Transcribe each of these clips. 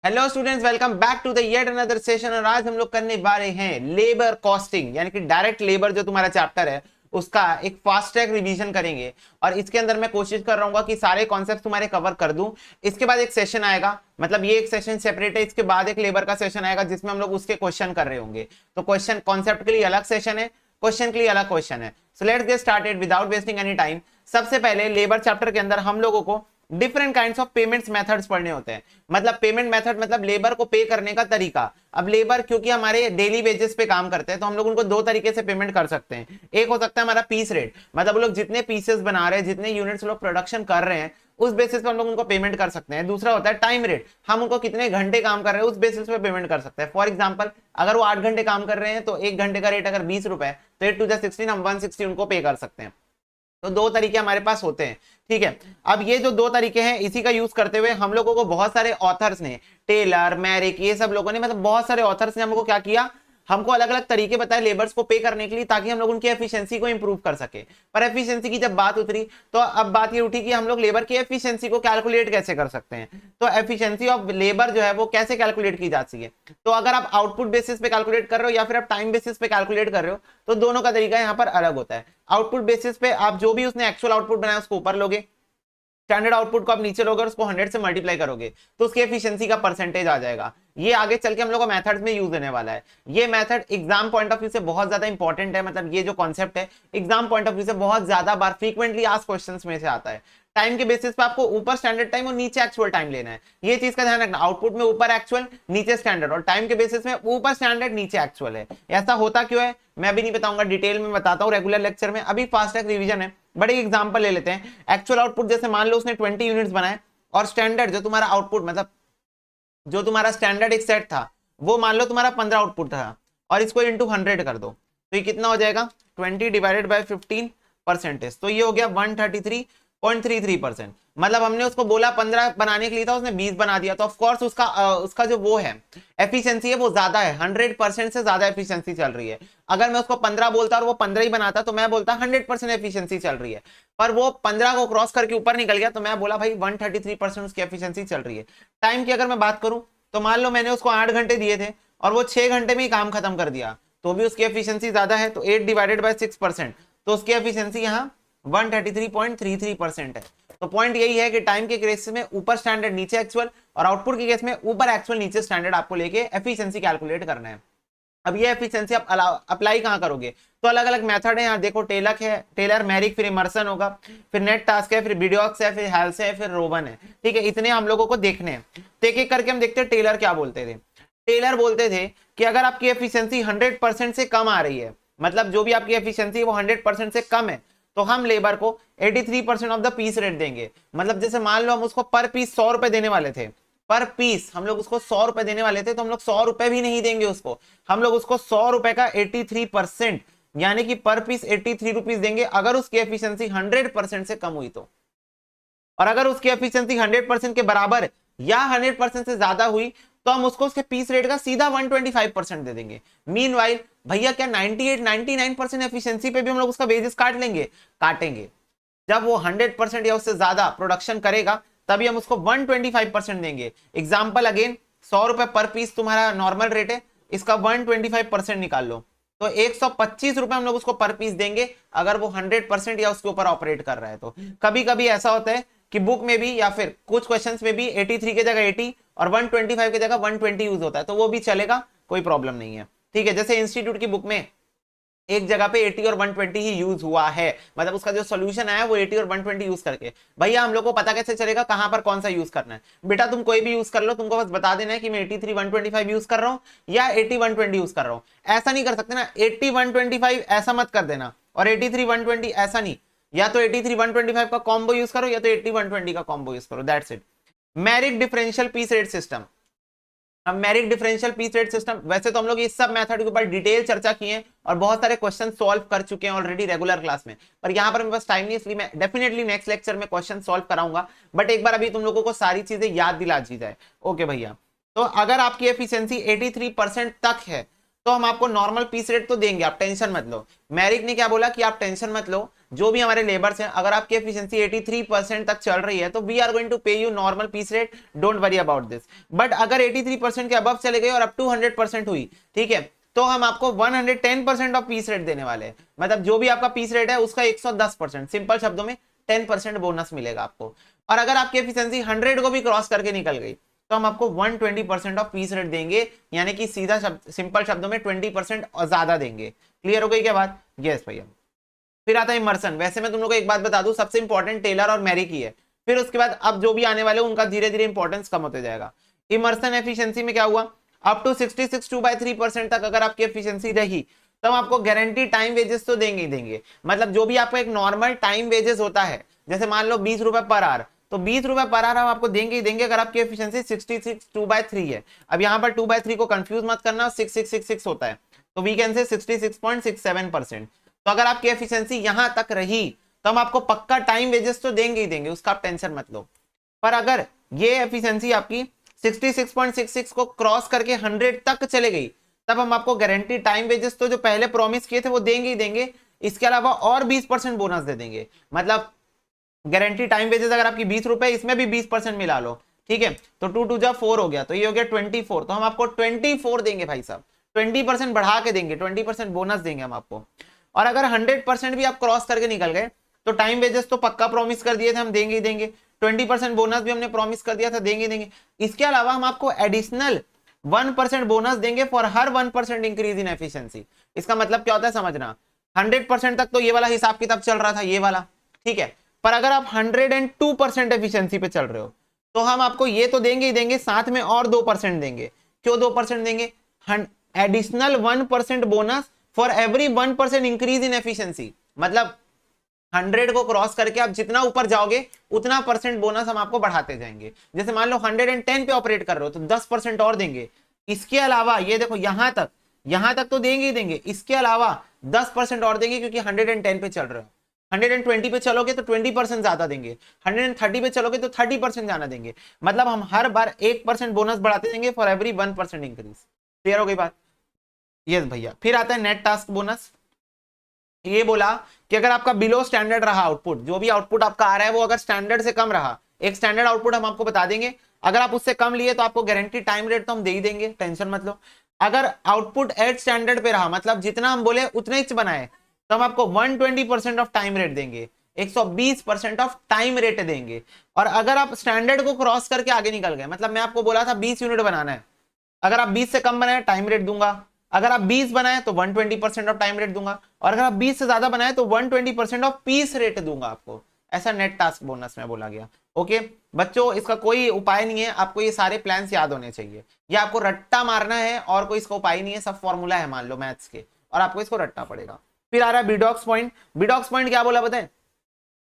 Hello students, welcome back to the yet another session. और आज हम लोग करने वाले हैं लेबर कॉस्टिंग, यानी कि डायरेक्ट लेबर जो तुम्हारा चैप्टर है उसका एक फास्ट ट्रैक रिवीजन करेंगे। और इसके अंदर मैं कोशिश कर रहा हूँ कि सारे कॉन्सेप्ट तुम्हारे कवर कर दूं। इसके बाद एक सेशन आएगा, मतलब ये एक सेशन सेपरेट है, इसके बाद एक लेबर का सेशन आएगा जिसमें हम लोग उसके क्वेश्चन कर रहे होंगे। तो क्वेश्चन कॉन्सेप्ट के लिए अलग सेशन है, क्वेश्चन के लिए अलग क्वेश्चन है। So let's get started without wasting any time. सबसे पहले लेबर चैप्टर के अंदर हम लोगों को different kinds of payments methods पढ़ने होते हैं। मतलब पेमेंट मेथड मतलब लेबर को पे करने का तरीका। अब लेबर क्योंकि हमारे डेली वेजेस पे काम करते हैं तो हम लोग उनको दो तरीके से पेमेंट कर सकते हैं। एक हो सकता है हमारा पीस रेट, मतलब वो लोग जितने पीसेस बना रहे हैं, जितने यूनिट्स लोग प्रोडक्शन कर रहे हैं उस बेसिस पे हम लोग उनको पेमेंट कर सकते हैं। दूसरा होता है टाइम रेट, हम उनको कितने घंटे काम कर रहे हैं उस बेसिस पे पेमेंट कर सकते हैं। फॉर एग्जांपल अगर वो 8 घंटे काम कर रहे हैं तो 1 घंटे का रेट अगर 20 रुपए है तो 8 टू द 16 हम 160 उनको पे कर सकते हैं। तो दो तरीके हमारे पास होते हैं, ठीक है। अब ये जो दो तरीके हैं इसी का यूज करते हुए हम लोगों को बहुत सारे ऑथर्स ने, टेलर, मैरिक, ये सब लोगों ने, मतलब बहुत सारे ऑथर्स ने हमको क्या किया, हमको अलग अलग तरीके बताए लेबर्स को पे करने के लिए, ताकि हम लोग उनकी एफिशिएंसी को इंप्रूव कर सके। पर एफिशिएंसी की जब बात उतरी तो अब बात ये उठी कि हम लोग लेबर की एफिशिएंसी को कैलकुलेट कैसे कर सकते हैं। तो एफिशिएंसी ऑफ लेबर जो है वो कैसे कैलकुलेट की जाती है। तो अगर आप आउटपुट बेसिस पे कैलकुलेट कर रहे हो या फिर आप टाइम बेसिस पे कैलकुलेट कर रहे हो तो दोनों का तरीका यहाँ पर अलग होता है। आउटपुट बेसिस पे आप जो भी उसने एक्चुअल आउटपुट बनाया उसको ऊपर लोगे, स्टैंडर्ड आउटपुट को आप नीचे लोगे और उसको 100 से मल्टीप्लाई करोगे तो उसकी एफिशिएंसी का परसेंटेज आ जाएगा। ये आगे चल के हम लोग को मेथड्स में यूज होने वाला है। ये method exam point of view से बहुत ज्यादा इंपॉर्टेंट है, मतलब ये जो कॉन्सेप्ट है एग्जाम पॉइंट ऑफ व्यू से बहुत ज्यादा बार फ्रीक्वेंटली आस्क्ड क्वेश्चंस में से आता है। टाइम के बेसिस पे आपको ऊपर स्टैंडर्ड टाइम और नीचे एक्चुअल टाइम लेना है, ये चीज का ध्यान रखना। आउटपुट में ऊपर एक्चुअल नीचे स्टैंडर्ड, और टाइम के बेसिस में ऊपर स्टैंडर्ड नीचे एक्चुअल है। ऐसा होता क्यों है मैं भी नहीं बताऊंगा, डिटेल में बताता हूँ रेगुलर लेक्चर में। अभी फास्ट ट्रैक रिवीजन है, बड़े एग्जांपल ले लेते हैं। एक्चुअल आउटपुट जैसे मान लो उसने 20 यूनिट्स बनाए और स्टैंडर्ड जो तुम्हारा आउटपुट, मतलब जो तुम्हारा स्टैंडर्ड एक सेट था वो मान लो तुम्हारा 15 आउटपुट था, और इसको इंटू 100 कर दो तो ये कितना हो जाएगा 20 डिवाइडेड बाय 15%, तो ये हो गया 133.33%। मतलब हमने उसको बोला 15 बनाने के लिए था, उसने 20 बना दिया, तो ऑफकोर्स उसका जो वो है एफिशिएंसी है वो ज्यादा है, 100% से ज्यादा एफिशिएंसी चल रही है। अगर मैं उसको 15 बोलता और वो 15 ही बनाता तो मैं बोलता 100% एफिशिएंसी चल रही है, पर वो 15 को क्रॉस करके ऊपर निकल गया तो मैं बोला भाई 133% उसकी एफिशिएंसी चल रही है। टाइम की अगर मैं बात करूं तो मान लो मैंने उसको 8 घंटे दिए थे और वो 6 घंटे में ही काम खत्म कर दिया तो भी उसकी एफिशिएंसी ज्यादा है, तो 8 डिवाइडेड बाय 6%, तो उसकी एफिशिएंसी यहाँ 133.33% है। तो पॉइंट यही है कि टाइम के केस में ऊपर स्टैंडर्ड नीचे एक्चुअल, और आउटपुट के केस में ऊपर एक्चुअल नीचे स्टैंडर्ड आपको लेके एफिशिएंसी कैलकुलेट करना है। अब ये एफिशिएंसी आप अप्लाई कहां करोगे, तो अलग अलग मेथड है। यहाँ देखो टेलर है, टेलर, मैरिक, फिर इमर्सन होगा, फिर नेट टास्क है, फिर वीडियोक्स है, फिर हेल्स है, फिर रोवन है, ठीक है। इतने हम लोगों को देखने हैं, तो एक एक करके हम देखते हैं टेलर क्या बोलते थे। टेलर बोलते थे कि अगर आपकी एफिशिएंसी 100% से कम आ रही है, मतलब जो भी आपकी एफिशिएंसी है वो 100% से कम है, तो हम लेबर को 83% ऑफ द पीस रेट देंगे। मतलब जैसे मान लो हम उसको पर पीस 100 रुपए देने वाले थे, पर पीस हम लोग उसको 100 रुपए देने वाले थे, तो हम लोग 100 रुपए भी नहीं देंगे उसको, हम लोग उसको 100 रुपए का 83% यानी कि पर पीस 83 रुपीज देंगे अगर उसकी एफिशिएंसी 100% से कम हुई तो। और अगर उसकी एफिशिएंसी 100% के बराबर या 100% से ज्यादा हुई तो हम उसको उसके पीस रेट का सीधा 125% दे देंगे। मीनवाइल भैया क्या 98-99% एफिशिएंसी पे भी हम लोग उसका वेजेस काट लेंगे, काटेंगे। जब वो 100% या उससे ज्यादा प्रोडक्शन करेगा तभी हम उसको 125% देंगे। एग्जाम्पल अगेन, 100 रुपए पर पीस तुम्हारा नॉर्मल रेट है, इसका 125% निकाल लो तो 125 रुपए हम लोग उसको पर पीस देंगे अगर वो 100% या उसके ऊपर ऑपरेट कर रहा है। तो कभी कभी ऐसा होता है कि बुक में भी या फिर कुछ क्वेश्चंस में भी 83 की जगह 80 और 125 की जगह 120 यूज होता है, तो वो भी चलेगा, कोई प्रॉब्लम नहीं है, ठीक है। जैसे इंस्टीट्यूट की बुक में एक जगह पे 80 और 120 ही यूज हुआ है, मतलब उसका जो सॉल्यूशन आया वो 80 और 120 यूज करके। भैया हम लोग को पता कैसे चलेगा कहां पर कौन सा यूज करना है। बेटा तुम कोई भी यूज कर लो, तुमको बस बता देना है कि मैं 83 125 यूज कर रहा हूं या 80 120 यूज कर रहा हूं। ऐसा नहीं कर सकते ना, 80 125 ऐसा मत कर देना और 83 120 ऐसा नहीं, या तो 83 125 का कॉम्बो यूज करो या तो 80 120 का कॉम्बो यूज करो, that's it. Merrick differential piece rate system. अब Merrick differential piece rate system, वैसे तो हम लोग इस सब मेथड के ऊपर डिटेल चर्चा किए हैं और बहुत सारे क्वेश्चन सॉल्व कर चुके हैं ऑलरेडी रेगुलर क्लास में, पर यहाँ पर मेरे पास टाइम नहीं, इसलिए मैं डेफिनेटली नेक्स्ट लेक्चर में क्वेश्चन सॉल्व कराऊंगा। बट एक बार अभी तुम लोगों को सारी चीजें याद दिला दी जाए, ओके भैया। तो अगर आपकी एफिशिएंसी 83% तक है तो हम आपको नॉर्मल पीस रेट तो देंगे, आप टेंशन मत लो। मैरिक ने क्या बोला कि आप टेंशन मत लो, जो भी हमारे लेबर्स हैं, अगर आपकी एफिशिएंसी 83% तक चल रही है तो we are going to pay you normal piece rate, don't worry about this. But अगर 83% के अबव चले गए और अप टू 100% हुई, ठीक है, तो हम आपको 110% ऑफ पीस रेट देने वाले हैं। मतलब जो भी आपका पीस रेट है उसका 110%, सिंपल शब्दों में 10% बोनस मिलेगा आपको। और अगर आपकी एफिशिएंसी 100 को भी क्रॉस करके निकल गई तो हम आपको 120% ऑफ पीस रेट देंगे, यानी कि सीधा सिंपल शब्दों में 20% और ज्यादा देंगे। क्लियर हो गई क्या बात? यस भैया। फिर आता है इमर्सन। वैसे मैं तुम लोग को एक बात बता दूं, सबसे इंपॉर्टेंट टेलर और मैरिक ही है, फिर उसके बाद अब जो भी आने वाले उनका धीरे धीरे इंपॉर्टेंस कम होते जाएगा। इमर्सन एफिशिएंसी में क्या हुआ, अप टू 66 2/3% तक अगर आपकी एफिशिएंसी रही तो हम आपको गारंटी टाइम वेजेस तो देंगे ही देंगे। मतलब जो भी आपका एक नॉर्मल टाइम वेजेस होता है, जैसे मान लो 20 रुपए पर आवर, तो 20 रुपए पर आवर हम आपको देंगे ही देंगे अगर आपकी एफिशिएंसी 66 2/3 है। अब यहाँ पर 2/3 को कंफ्यूज मत करना, 6666 होता है, तो वी कैन से 66.67%। तो अगर आपकी एफिशिएंसी यहां तक रही तो हम आपको पक्का टाइम वेजेस तो देंगे ही देंगे, उसका आप टेंशन मत लो। पर अगर ये एफिशिएंसी आपकी 66.66 को क्रॉस करके 100 तक चले गई तब हम आपको गारंटी टाइम वेजेस तो जो पहले प्रॉमिस किए थे वो देंगे ही देंगे, इसके अलावा और 20% बोनस दे देंगे। मतलब गारंटी टाइम वेजेस अगर आपकी 20 रुपए, इसमें भी 20% मिला लो, ठीक है, तो 2 2 जा 4 हो गया, तो ये हो गया 24, तो हम आपको 24 देंगे भाई साहब, 20% बढ़ा के देंगे, 20% बोनस देंगे हम आपको। और अगर 100% भी आप क्रॉस करके निकल गए तो टाइम वेजेस तो पक्का प्रॉमिस कर दिए थे हम देंगे ही देंगे, 20% बोनस भी हमने प्रॉमिस कर दिया था देंगे ही देंगे। इसके अलावा हम आपको एडिशनल 1% बोनस देंगे for her 1% increase in efficiency. इसका मतलब क्या होता है समझना, 100% तक तो ये वाला हिसाब किताब चल रहा था, ये वाला, ठीक है, पर अगर आप 102% एफिशिएंसी पे चल रहे हो तो हम आपको ये तो देंगे ही देंगे, साथ में और 2% देंगे। क्यों 2% देंगे? Additional 1% bonus for every 1% increase in efficiency. मतलब 100 को क्रॉस करके आप जितना ऊपर जाओगे उतना परसेंट बोनस हम आपको बढ़ाते जाएंगे। जैसे मान लो 110 पे ऑपरेट कर रहे हो तो 10% और देंगे। इसके अलावा ये देखो यहां तक तो देंगे ही देंगे, इसके अलावा 10% और देंगे क्योंकि 110 पे चल रहे हो। 120 पे चलोगे तो 20% ज्यादा देंगे, 130 पे चलोगे तो 30% ज्यादा देंगे। मतलब हम हर बार 1% बोनस बढ़ाते देंगे फॉर एवरी 1% इंक्रीज। क्लियर हो गई बात? यस भैया। फिर आता है नेट टास्क बोनस। ये बोला कि अगर आपका बिलो स्टैंडर्ड रहा आउटपुट, जो भी आउटपुट आपका आ रहा है वो अगर स्टैंडर्ड से कम रहा, एक स्टैंडर्ड आउटपुट हम आपको बता देंगे, अगर आप उससे कम लिए तो आपको गारंटी टाइम रेट तो हम दे ही देंगे, टेंशन मत लो। अगर आउटपुट एट स्टैंडर्ड पे रहा, मतलब जितना हम बोले उतने ही बनाए, तो हम आपको 120% ऑफ टाइम रेट देंगे, 120% ऑफ टाइम रेट देंगे। और अगर आप स्टैंडर्ड को क्रॉस करके आगे निकल गए, मतलब मैं आपको बोला था 20 यूनिट बनाना है, अगर आप 20 से कम बनाए टाइम रेट दूंगा, अगर आप 20 बनाए तो 120% ऑफ टाइम रेट दूंगा, और अगर आप 20 से ज्यादा बनाए तो 120% ऑफ पीस रेट दूंगा आपको। ऐसा नेट टास्क बोनस में बोला गया। ओके बच्चों, इसका कोई उपाय नहीं है, आपको ये सारे प्लान्स याद होने चाहिए, ये आपको रट्टा मारना है और कोई इसका उपाय नहीं है, सब फॉर्मूला है मान लो मैथ्स के, और आपको इसको रट्टा पड़ेगा। फिर आ रहा है बिडॉक्स पॉइंट। बिडॉक्स पॉइंट क्या बोला बताएं,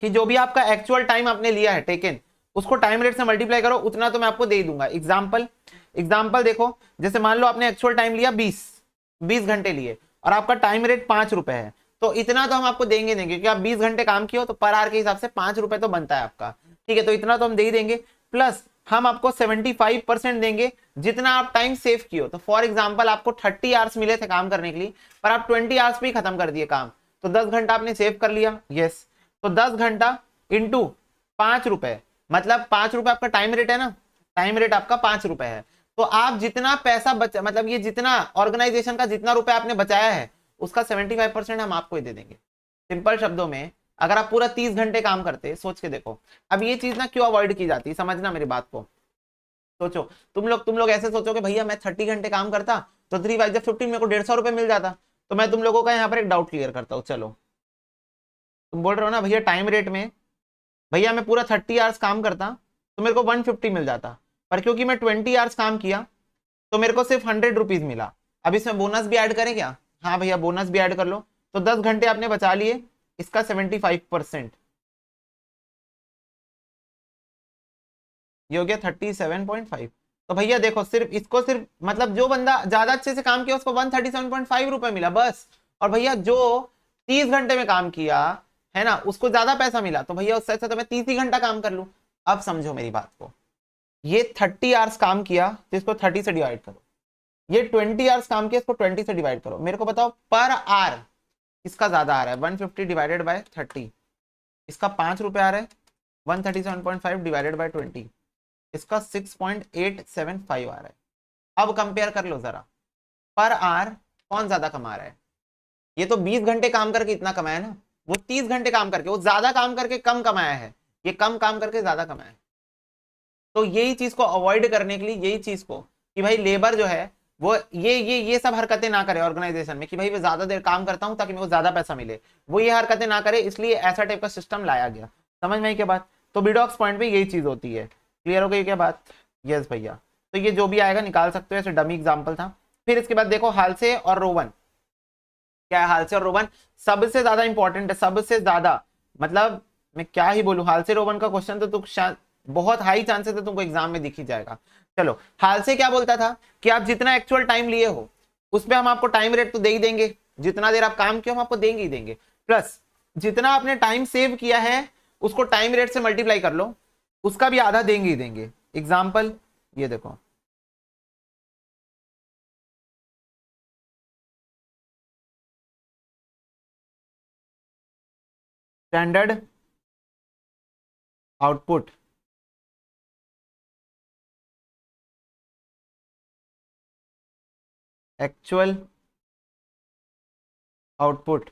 कि जो भी आपका एक्चुअल टाइम आपने लिया है टेकन, उसको टाइम रेट से मल्टीप्लाई करो, उतना तो मैं आपको दे ही दूंगा। एग्जाम्पल देखो, जैसे मान लो आपने एक्चुअल टाइम लिया 20 घंटे लिए और आपका टाइम रेट 5 रुपए है, तो इतना तो हम आपको देंगे क्योंकि आप 20 घंटे काम किए हो तो पर आवर के हिसाब से 5 रुपए तो बनता है आपका, ठीक है, तो इतना तो हम दे ही देंगे। प्लस हम आपको 75% देंगे जितना आप टाइम सेव किए हो। तो फॉर एग्जाम्पल आपको 30 आवर्स मिले थे काम करने के लिए, पर आप 20 आवर्स पे ही खत्म कर दिए काम, तो 10 घंटा आपने सेव कर लिया। यस, तो 10 घंटा इंटू 5 रुपए, मतलब 5 रुपए आपका टाइम रेट है ना, टाइम रेट आपका 5 रुपए है, तो आप जितना पैसा बचा, मतलब ये जितना ऑर्गेनाइजेशन का जितना रुपए आपने बचाया है उसका 75% हम आपको ही दे देंगे। सिंपल शब्दों में अगर आप पूरा 30 घंटे काम करते, सोच के देखो, अब ये चीज ना क्यों अवॉइड की जाती है, समझना मेरी बात को। सोचो तुम लोग ऐसे सोचोगे भैया मैं 30 घंटे काम करता तो 3 बाई 15 मेरे को 150 रुपए मिल जाता। तो मैं तुम लोगों का यहाँ पर एक डाउट क्लियर करता हूँ। चलो तुम बोल रहे हो ना भैया टाइम रेट में, भैया मैं पूरा 30 आवर्स काम करता तो मेरे को 150 मिल जाता, पर क्योंकि मैं 20 आवर्स काम किया तो मेरे को सिर्फ 100 रुपीज मिला। अब इसमें बोनस भी ऐड करें क्या? हाँ भैया बोनस भी ऐड कर लो, तो 10 घंटे आपने बचा लिए, इसका 75%, ये हो गया 37.5। तो भैया देखो सिर्फ इसको सिर्फ मतलब जो बंदा ज्यादा अच्छे से काम किया उसको 137.5 रुपए मिला बस, और भैया जो 30 घंटे में काम किया है ना उसको ज्यादा पैसा मिला, तो भैया उससे अच्छा तो मैं 30 ही घंटा काम कर लूं। अब समझो मेरी बात को, ये 30 आवर्स काम किया तो इसको 30 से डिवाइड करो, ये 20 आवर्स काम किया, इसको 20 से डिवाइड करो, मेरे को बताओ पर आवर इसका ज्यादा आ रहा है 150 डिवाइडेड बाय 30, इसका 5 रुपए आ रहा है 137.5 डिवाइडेड बाय 20, इसका 6.875 आ रहा है। अब कंपेयर कर लो जरा, पर आवर कौन ज्यादा कमा रहा है? ये तो 20 घंटे काम करके इतना कमाया ना, वो 30 घंटे काम करके, वो ज्यादा काम करके कम कमाया है, ये कम काम करके ज्यादा कमाया है। तो यही चीज को अवॉइड करने के लिए, यही चीज को कि भाई लेबर जो है वो ये सब हरकतें ना करे ऑर्गेनाइजेशन में कि भाई मैं ज्यादा देर काम करता हूं ताकि मेरे को ज्यादा पैसा मिले, वो ये हरकतें ना करे, इसलिए ऐसा टाइप का सिस्टम लाया गया। समझ में आई क्या बात? तो बिडॉक्स पॉइंट पे यही चीज होती है। क्लियर हो गई क्या बात? यस भैया। तो ये जो भी आएगा निकाल सकते हो, ऐसे डमी एग्जाम्पल था। फिर इसके बाद देखो हालसे और रोवन, क्या है हालसे और रोवन? सबसे ज्यादा इंपॉर्टेंट है, सबसे ज्यादा, मतलब मैं क्या ही बोलूं, हालसे रोवन का क्वेश्चन तो तुम बहुत हाई चांसेस है तुमको एग्जाम में दिख ही जाएगा। चलो, हालसे क्या बोलता था कि आप जितना एक्चुअल टाइम लिए हो उस पर हम आपको टाइम रेट तो दे ही देंगे, जितना देर आप काम किया हम आपको देंगे ही देंगे, प्लस जितना आपने टाइम सेव किया है उसको टाइम रेट से मल्टीप्लाई कर लो, उसका भी आधा देंगे ही देंगे। एग्जाम्पल ये देखो, standard output actual output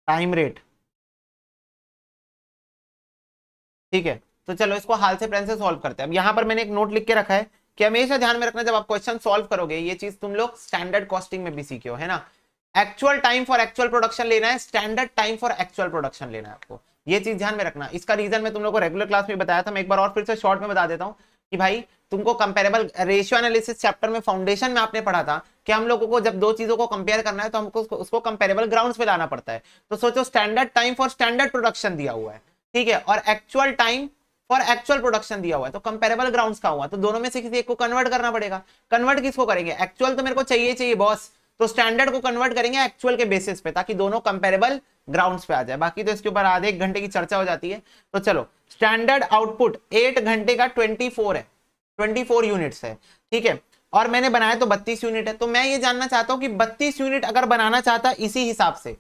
time rate. ठीक है, तो चलो इसको हाल से प्लान से सॉल्व करते हैं। अब यहाँ पर मैंने एक नोट लिख के रखा है कि हमेशा ध्यान में रखना जब आप क्वेश्चन सॉल्व करोगे, ये चीज तुम लोग स्टैंडर्ड कॉस्टिंग में भी सीखे हो, है ना। Actual time for actual production लेना है, standard time for actual production लेना है आपको, ये चीज ध्यान में रखना। इसका रीजन मैं तुम लोग को रेगुलर क्लास में बताया था, मैं एक बार और फिर से शॉर्ट में बता देता हूँ कि भाई तुमको कंपेरेबल रेशियो एनालिसिस चैप्टर में फाउंडेशन में आपने पढ़ा था कि हम लोगों को जब दो चीजों को कंपेयर करना है तो हमको उसको कंपेरेबल ग्राउंड्स पे लाना पड़ता है। तो सोचो standard time for standard production दिया हुआ है, ठीक है, और actual time for actual production दिया हुआ है, तो कंपेरेबल ग्राउंड्स का हुआ, तो दोनों में से किसी एक को कन्वर्ट करना पड़ेगा। कन्वर्ट किसको करेंगे? एक्चुअल तो मेरे को चाहिए बॉस, तो स्टैंडर्ड को कन्वर्ट करेंगे एक्चुअल के बेसिस पे ताकि दोनों कंपेरेबल ग्राउंड्स पे आ जाए। बाकी तो इसके ऊपर आधे एक घंटे की चर्चा हो जाती है। तो चलो, स्टैंडर्ड आउटपुट 8 घंटे का 24 है, 24 यूनिट्स है, ठीक है, और मैंने बनाया तो 32 यूनिट है। तो मैं ये जानना चाहता हूं कि 32 यूनिट अगर बनाना चाहता, इसी हिसाब से,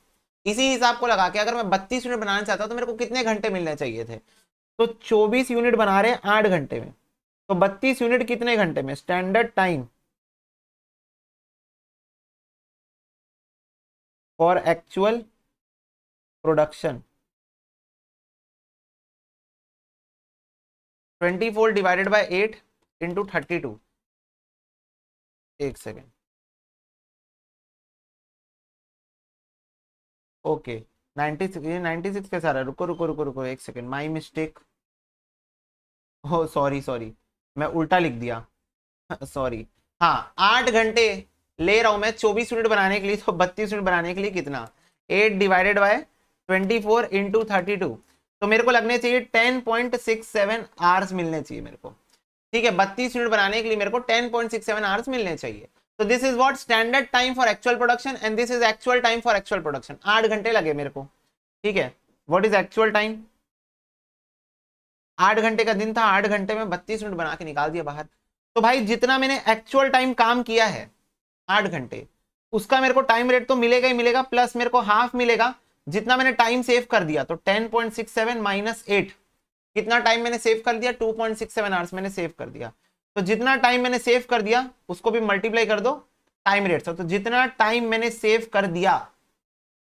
इसी हिसाब को लगा के अगर मैं 32 यूनिट बनाना चाहता तो मेरे को कितने घंटे मिलने चाहिए थे? तो 24 यूनिट बना रहे हैं 8 घंटे में, तो 32 यूनिट कितने घंटे में? Standard time for actual production 24 divided by 8 into 32। एक सेकेंड, ओके, 96, ये 96 कैसा रहा है? रुको रुको रुको रुको एक सेकेंड, माई मिस्टेक, हो सॉरी सॉरी, मैं उल्टा लिख दिया, सॉरी। हाँ, 8 घंटे ले रहा हूं मैं 24 यूनिट बनाने के लिए, तो 32 यूनिट बनाने के लिए कितना? 8 डिवाइडेड बाय 24 इंटू 32, तो मेरे को लगने चाहिए 10.67 आवर्स मिलने चाहिए मेरे को, ठीक है। 32 यूनिट बनाने के लिए मेरे को 10.67 आवर्स मिलने चाहिए। तो this is what standard time for actual production and this is actual time for actual production. 8 घंटे लगे मेरे को, ठीक है। What is actual time? 8 घंटे का दिन था, 8 घंटे में 32 मिनट बना के निकाल दिया बाहर। तो भाई जितना मैंने एक्चुअल टाइम काम किया है 8 घंटे, उसका मेरे को टाइम रेट तो मिलेगा ही मिलेगा, प्लस मेरे को हाफ मिलेगा जितना मैंने टाइम सेव कर दिया। तो 10.67 माइनस 8, कितना टाइम मैंने सेव कर दिया? 2.67 आवर्स मैंने सेव कर दिया। तो जितना टाइम मैंने सेव कर दिया उसको भी मल्टीप्लाई कर दो टाइम रेट से, तो जितना टाइम मैंने सेव कर दिया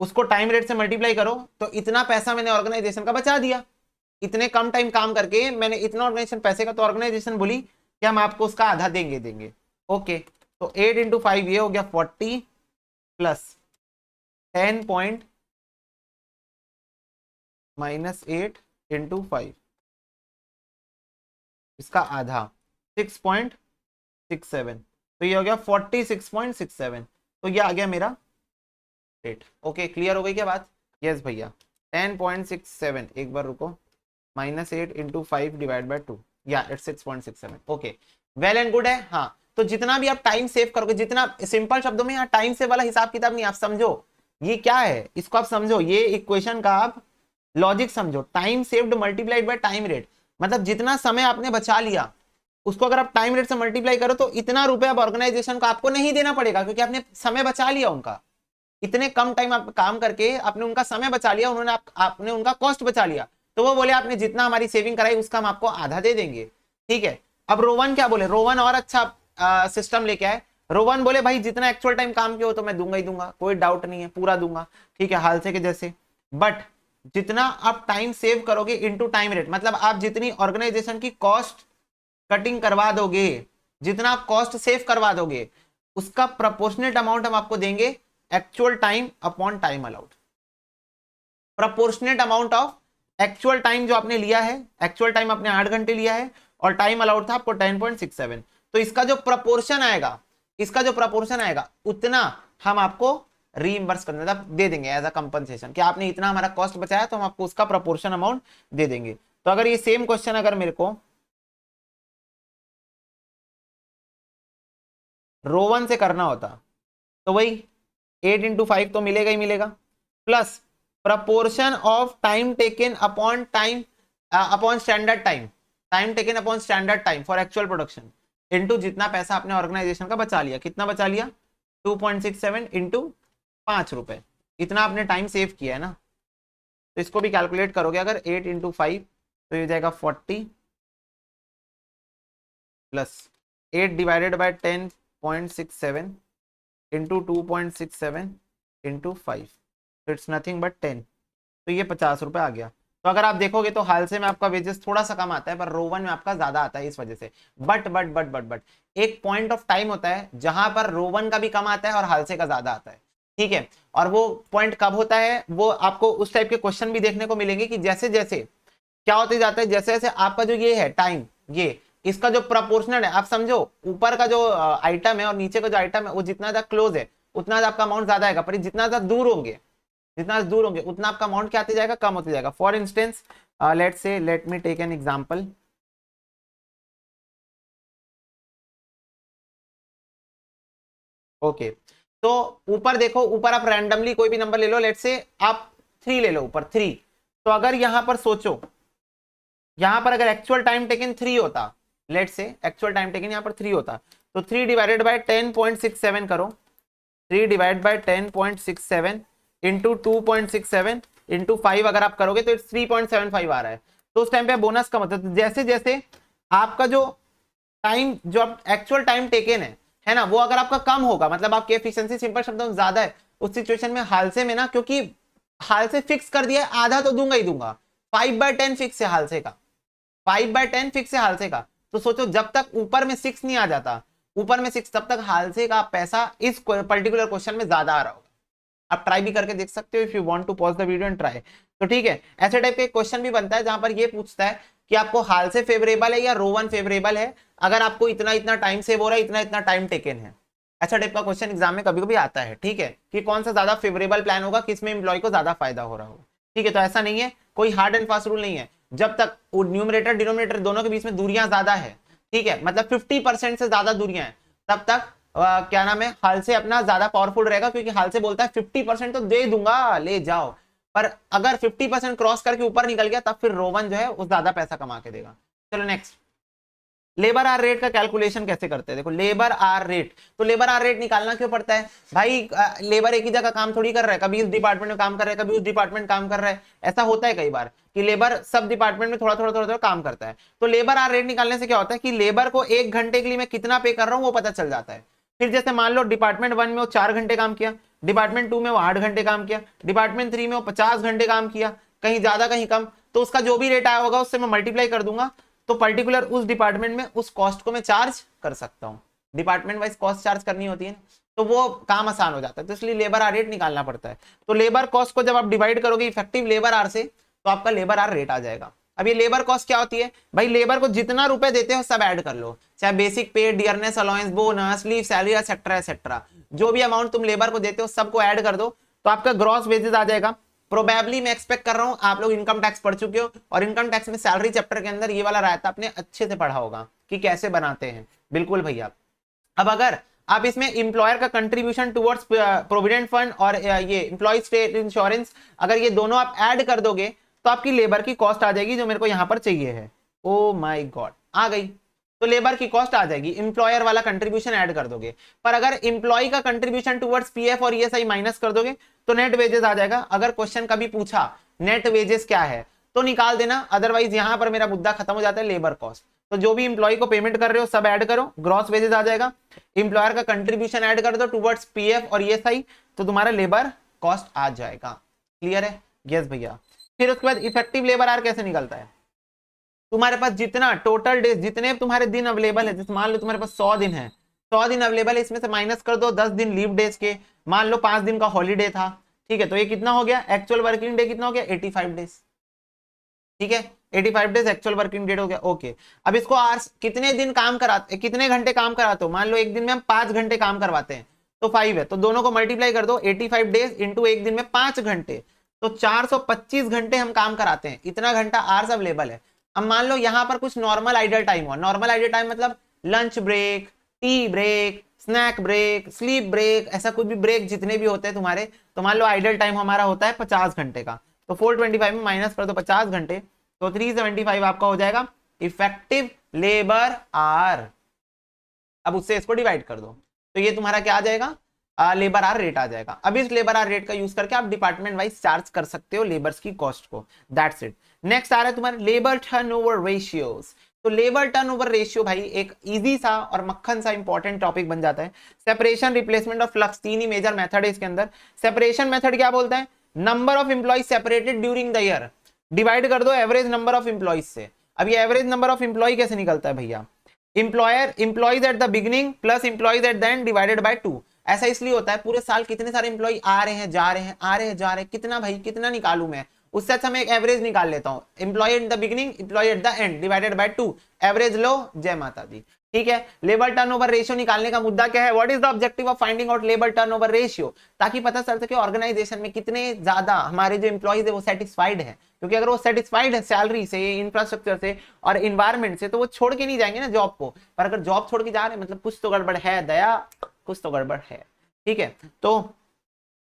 उसको टाइम रेट से मल्टीप्लाई करो, तो इतना पैसा मैंने ऑर्गेनाइजेशन का बचा दिया। इतने कम टाइम काम करके मैंने इतना ऑर्गेनाइजेशन पैसे का, तो ऑर्गेनाइजेशन बोली कि हम आपको उसका आधा देंगे देंगे। ओके, तो 8 इंटू 5 ये हो गया 40 प्लस 10 पॉइंट माइनस 8 इंटू 5, इसका आधा 6.67, तो ये हो गया 46.67, तो ये आ गया मेरा रेट। ओके, क्लियर हो गई क्या बात? यस भैया, 10.67, एक बार रुको, -8 इंटू 5 डिवाइड बाई 2, या it's 6.67। Okay, well and good है। हाँ, तो जितना भी आप टाइम सेव करोगे, जितना सिंपल शब्दों में यहाँ टाइम सेव वाला हिसाब किताब नहीं, आप समझो ये क्या है, इसको आप समझो, ये इक्वेशन का आप लॉजिक समझो। Time saved multiplied by time rate, मतलब जितना समय आपने बचा लिया उसको अगर आप टाइम रेट से मल्टीप्लाई करो तो इतना रुपए अब ऑर्गेनाइजेशन को आपको नहीं देना पड़ेगा, क्योंकि आपने समय बचा लिया उनका। इतने कम टाइम आप काम करके आपने उनका समय बचा लिया, उन्होंने आपने उनका कॉस्ट बचा लिया। तो वो बोले आपने जितना हमारी सेविंग कराई उसका हम आपको आधा दे देंगे, ठीक है। अब रोवन क्या बोले, रोवन और अच्छा सिस्टम लेके आए। रोवन बोले भाई जितना एक्चुअल टाइम काम किया हो तो मैं दूंगा ही दूंगा, कोई डाउट नहीं है, पूरा दूंगा, ठीक है, हाल से के जैसे। बट जितना आप टाइम सेव करोगे इनटू टाइम रेट, मतलब आप जितनी ऑर्गेनाइजेशन की कॉस्ट कटिंग करवा दोगे, जितना आप कॉस्ट सेव करवा दोगे, उसका प्रोपोर्शनेट अमाउंट हम आपको देंगे actual time upon time allowed. Proportionate amount of actual time जो आपने लिया है, एक्चुअल टाइम आपने 8 घंटे लिया है और टाइम अलाउड था आपको 10.67, तो इसका जो प्रपोर्शन आएगा, इसका जो प्रपोर्शन आएगा उतना हम आपको रीइंबर्स करने मतलब दे देंगे एज अ कंपनसेशन, कि आपने इतना हमारा कॉस्ट बचाया तो हम आपको उसका प्रपोर्शन अमाउंट दे देंगे। तो अगर ये सेम क्वेश्चन अगर मेरे को रो 1 से करना होता तो वही 8 इंटू 5 तो मिलेगा ही मिलेगा, plus proportion of time taken upon time upon standard time, time taken upon standard time for actual production into जितना पैसा आपने ऑर्गेनाइजेशन का बचा लिया। कितना बचा लिया? 2.67 इंटू 5 रुपए, इतना आपने टाइम सेव किया है ना। तो इसको भी कैलकुलेट करोगे अगर 8 इंटू 5 तो ये जाएगा 40 plus 8 divided by 10.67 into 2.67 into 5, it's nothing but 10, तो ये 50 रुपए आ गया। तो अगर आप देखोगे तो हाल से में आपका वेजेस थोड़ा सा कम आता है, पर रो 1 में आपका ज्यादा आता है इस वजह से। बट एक पॉइंट ऑफ टाइम होता है जहां पर रो 1 का भी कम आता है और हाल से का ज्यादा आता है, ठीक है। और वो पॉइंट कब होता है, वो आपको उस टाइप के क्वेश्चन भी देखने को मिलेंगे कि जैसे जैसे क्या होते जाता है, जैसे जैसे आपका जो ये है टाइम, ये इसका जो प्रपोर्शनल है, आप समझो ऊपर का जो आइटम है और नीचे का जो आइटम है वो जितना ज्यादा क्लोज है उतना आपका अमाउंट ज्यादा आएगा, पर जितना ज्यादा दूर होंगे, जितना दूर होंगे उतना आपका अमाउंट क्या आते जाएगा, कम होते जाएगा। For instance let me take an example. Okay, तो ऊपर देखो, ऊपर आप रैंडमली कोई भी नंबर ले लो, लेट से आप 3 ले लो, ऊपर 3। तो अगर यहां पर सोचो, यहां पर अगर एक्चुअल टाइम टेकन 3 होता, लेट से एक्चुअल टाइम टेकन यहां पर 3 होता, तो 3 डिवाइडेड बाय 10.67 करो, 3 डिवाइड बाय 10.67 इंटू 2.67 इंटू 5 अगर आप करोगे तो 3.75 आ रहा है। तो उस टाइम पे बोनस का मतलब जैसे जैसे आपका जो टाइम, जो एक्चुअल टाइम टेकन है ना, वो अगर आपका कम होगा, मतलब आपकी एफिशिएंसी सिंपल शब्दों में ज्यादा है, उस सिचुएशन में हाल से में ना, क्योंकि हाल से फिक्स कर दिया है, आधा तो दूंगा ही दूंगा, 5/10 फिक्स है हाल से का, 5/10 फिक्स है हाल से का। तो सोचो जब तक ऊपर में 6 नहीं आ जाता, ऊपर में 6, तब तक हाल से का पैसा इस पर्टिकुलर क्वेश्चन में ज्यादा आ रहा होगा। आप ट्राई भी करके देख सकते हो if you want to pause the video and try. तो ठीक है, ऐसे टाइप का क्वेश्चन भी बनता है जहां पर ये पूछता है कि आपको हाल से फेवरेबल है या रो 1 फेवरेबल है, अगर आपको इतना इतना टाइम सेव हो रहा है, इतना इतना टाइम टेकन है। ऐसा टाइप का क्वेश्चन एग्जाम में कभी कभी आता है, ठीक है, कि कौन सा ज्यादा फेवरेबल प्लान होगा, किसमें एम्प्लॉय को ज्यादा फायदा हो रहा होगा, ठीक है। तो ऐसा नहीं है, कोई हार्ड एंड फास्ट रूल नहीं है, जब तक न्यूमरेटर डिनोमिनेटर दोनों के बीच में दूरियां ज्यादा है, ठीक है, मतलब 50% से ज्यादा दूरियां हैं, तब तक क्या नाम है, हाल से अपना ज्यादा पावरफुल रहेगा, क्योंकि हाल से बोलता है 50% तो दे दूंगा, ले जाओ। पर अगर 50% क्रॉस करके ऊपर निकल गया तब फिर रो 1 जो है वो ज्यादा पैसा कमा के देगा। चलो नेक्स्ट, लेबर आर रेट का कैलकुलेशन कैसे करते हैं। देखो लेबर आर रेट, तो लेबर आर रेट निकालना क्यों पड़ता है भाई, लेबर एक ही जगह काम थोड़ी कर रहा है, कभी इस डिपार्टमेंट में काम कर रहा है, कभी उस डिपार्टमेंट काम कर रहा है, ऐसा होता है कई बार कि लेबर सब डिपार्टमेंट में थोड़ा थोड़ा थोड़ा थोड़ा काम करता है। तो लेबर आर रेट निकालने से क्या होता है कि लेबर को 1 घंटे के लिए मैं कितना पे कर रहा हूं वो पता चल जाता है। फिर जैसे मान लो डिपार्टमेंट 1 में वो 4 घंटे काम किया, डिपार्टमेंट 2 में वो 8 घंटे काम किया, डिपार्टमेंट 3 में वो 50 घंटे काम किया, कहीं ज्यादा कहीं कम, तो उसका जो भी रेट आया होगा उससे मैं मल्टीप्लाई कर दूंगा, तो पर्टिकुलर उस डिपार्टमेंट में उस कॉस्ट को मैं चार्ज कर सकता हूं। डिपार्टमेंट वाइज कॉस्ट चार्ज करनी होती है ना, तो वो काम आसान हो जाता है, तो इसलिए लेबर आर रेट निकालना पड़ता है। तो लेबर कॉस्ट को जब आप डिवाइड करोगे इफेक्टिव लेबर आर से, तो आपका लेबर आर रेट आ जाएगा। अब ये लेबर कॉस्ट क्या होती है भाई, लेबर को जितना रुपए देते हो सब ऐड कर लो, चाहे बेसिक पे, dearness allowance, bonus, leave, salary etcetera etcetera, जो भी अमाउंट तुम लेबर को देते हो सबको ऐड कर दो, तो आपका ग्रॉस वेजेस आ जाएगा। प्रोबेबली मैं एक्सपेक्ट कर रहा हूं आप लोग इनकम टैक्स पढ़ चुके हो, और इनकम टैक्स में सैलरी चैप्टर के अंदर ये वाला रायता आपने अच्छे से पढ़ा होगा कि कैसे बनाते हैं। बिल्कुल भैया, अब अगर आप इसमें इंप्लॉयर का कंट्रीब्यूशन टुवर्ड्स प्रोविडेंट फंड और ये एम्प्लॉय स्टेट इंश्योरेंस, अगर ये दोनों आप ऐड कर दोगे तो आपकी लेबर की कॉस्ट आ जाएगी जो मेरे को यहां पर चाहिए है। ओ माय गॉड, आ गई। तो लेबर की कॉस्ट आ जाएगी, इंप्लॉयर वाला कंट्रीब्यूशन ऐड कर दोगे। पर अगर इंप्लॉय का कंट्रीब्यूशन टुवर्ड्स पीएफ और ईएसआई माइनस कर दोगे तो नेट वेजेस आ जाएगा। अगर क्वेश्चन कभी पूछा नेट वेजेस क्या है तो निकाल देना, अदरवाइज यहां पर मेरा मुद्दा खत्म हो जाता है लेबर कॉस्ट। तो जो भी इंप्लॉय को पेमेंट कर रहे हो सब ऐड करो, ग्रॉस वेजेस आ जाएगा। इंप्लॉयर का कंट्रीब्यूशन ऐड कर दो टुवर्ड्स पीएफ और ईएसआई, तो तुम्हारा लेबर कॉस्ट आ जाएगा। क्लियर है? यस भैया। फिर उसके बाद इफेक्टिव लेबर आर कैसे निकलता है? तुम्हारे पास जितना टोटल डेज, जितने तुम्हारे दिन अवेलेबल है, जैसे मान लो तुम्हारे पास 100 दिन है, 100 दिन अवेलेबल है, इसमें से माइनस कर दो 10 दिन लीव डेज के, मान लो 5 दिन का हॉलीडे था, ठीक है, तो ये कितना हो गया? एक्चुअल वर्किंग डे कितना हो गया? 85 डेज। ठीक है, 85 डेज एक्चुअल वर्किंग डेट हो गया। ओके, अब इसको आवर्स कितने दिन काम कराते, कितने घंटे काम कराते हो? मान लो एक दिन में हम 5 घंटे काम करवाते हैं तो 5 है, तो दोनों को मल्टीप्लाई कर दो, 85 डेज इंटू एक दिन में 5 घंटे, तो 425 घंटे हम काम कराते हैं, इतना घंटा आवर्स अवेलेबल है। अब मान लो यहाँ पर कुछ नॉर्मल आइडल टाइम हुआ, नॉर्मल आइडल टाइम मतलब lunch break, tea break, snack break, sleep break, ऐसा कुछ भी ब्रेक जितने भी होते हैं तुम्हारे, तो मान लो आइडल टाइम हमारा होता है 50 घंटे का, तो 425 में माइनस कर दो 50 घंटे, तो 375 आपका हो जाएगा इफेक्टिव लेबर आर। अब उससे इसको डिवाइड कर दो तो ये तुम्हारा क्या आ जाएगा? लेबर आर रेट आ जाएगा। अब इस लेबर आर रेट का यूज करके आप डिपार्टमेंट वाइज चार्ज कर सकते हो लेबर्स की कॉस्ट को। That's it. नेक्स्ट आ रहा है तुम्हारे लेबर टर्नओवर रेशियोज। तो लेबर टर्नओवर रेशियो भाई एक इजी सा और मक्खन सा इंपॉर्टेंट टॉपिक बन जाता है। सेपरेशन, रिप्लेसमेंट और फ्लक्स, तीन ही मेजर मेथड है इसके अंदर। सेपरेशन मेथड क्या बोलता है? Number of employees separated during the year divide कर दो एवरेज नंबर ऑफ एम्प्लॉइज से। अब ये एवरेज नंबर ऑफ एम्प्लॉय कैसे निकलता है भैया? Employees eight the beginning plus employees eight the end divided by 2। ऐसा इसलिए होता है पूरे साल कितने सारे एम्प्लॉय आ रहे हैं जा रहे हैं, आ रहे हैं जा रहे हैं, कितना भाई कितना निकालूं मैं? उससे अच्छा मैं एक एवरेज निकाल लेता हूं, employ at the beginning employ at the end divided by 2, average लो, जय माता दी। ठीक है, लेबर टर्नओवर रेशियो निकालने का मुद्दा क्या है? What is the objective of finding out labour turnover ratio? ताकि पता चल सके ऑर्गेनाइजेशन में कितने ज्यादा हमारे जो एम्प्लॉइज है वो सेटिस्फाइड है, क्योंकि अगर वो सेटिस्फाइड है सैलरी से, इंफ्रास्ट्रक्चर से और इन्वायरमेंट से, तो वो छोड़ के नहीं जाएंगे ना जॉब को। पर अगर जॉब छोड़ के जा रहे हैं मतलब कुछ तो गड़बड़ है दया, कुछ तो गड़बड़ है। ठीक है, तो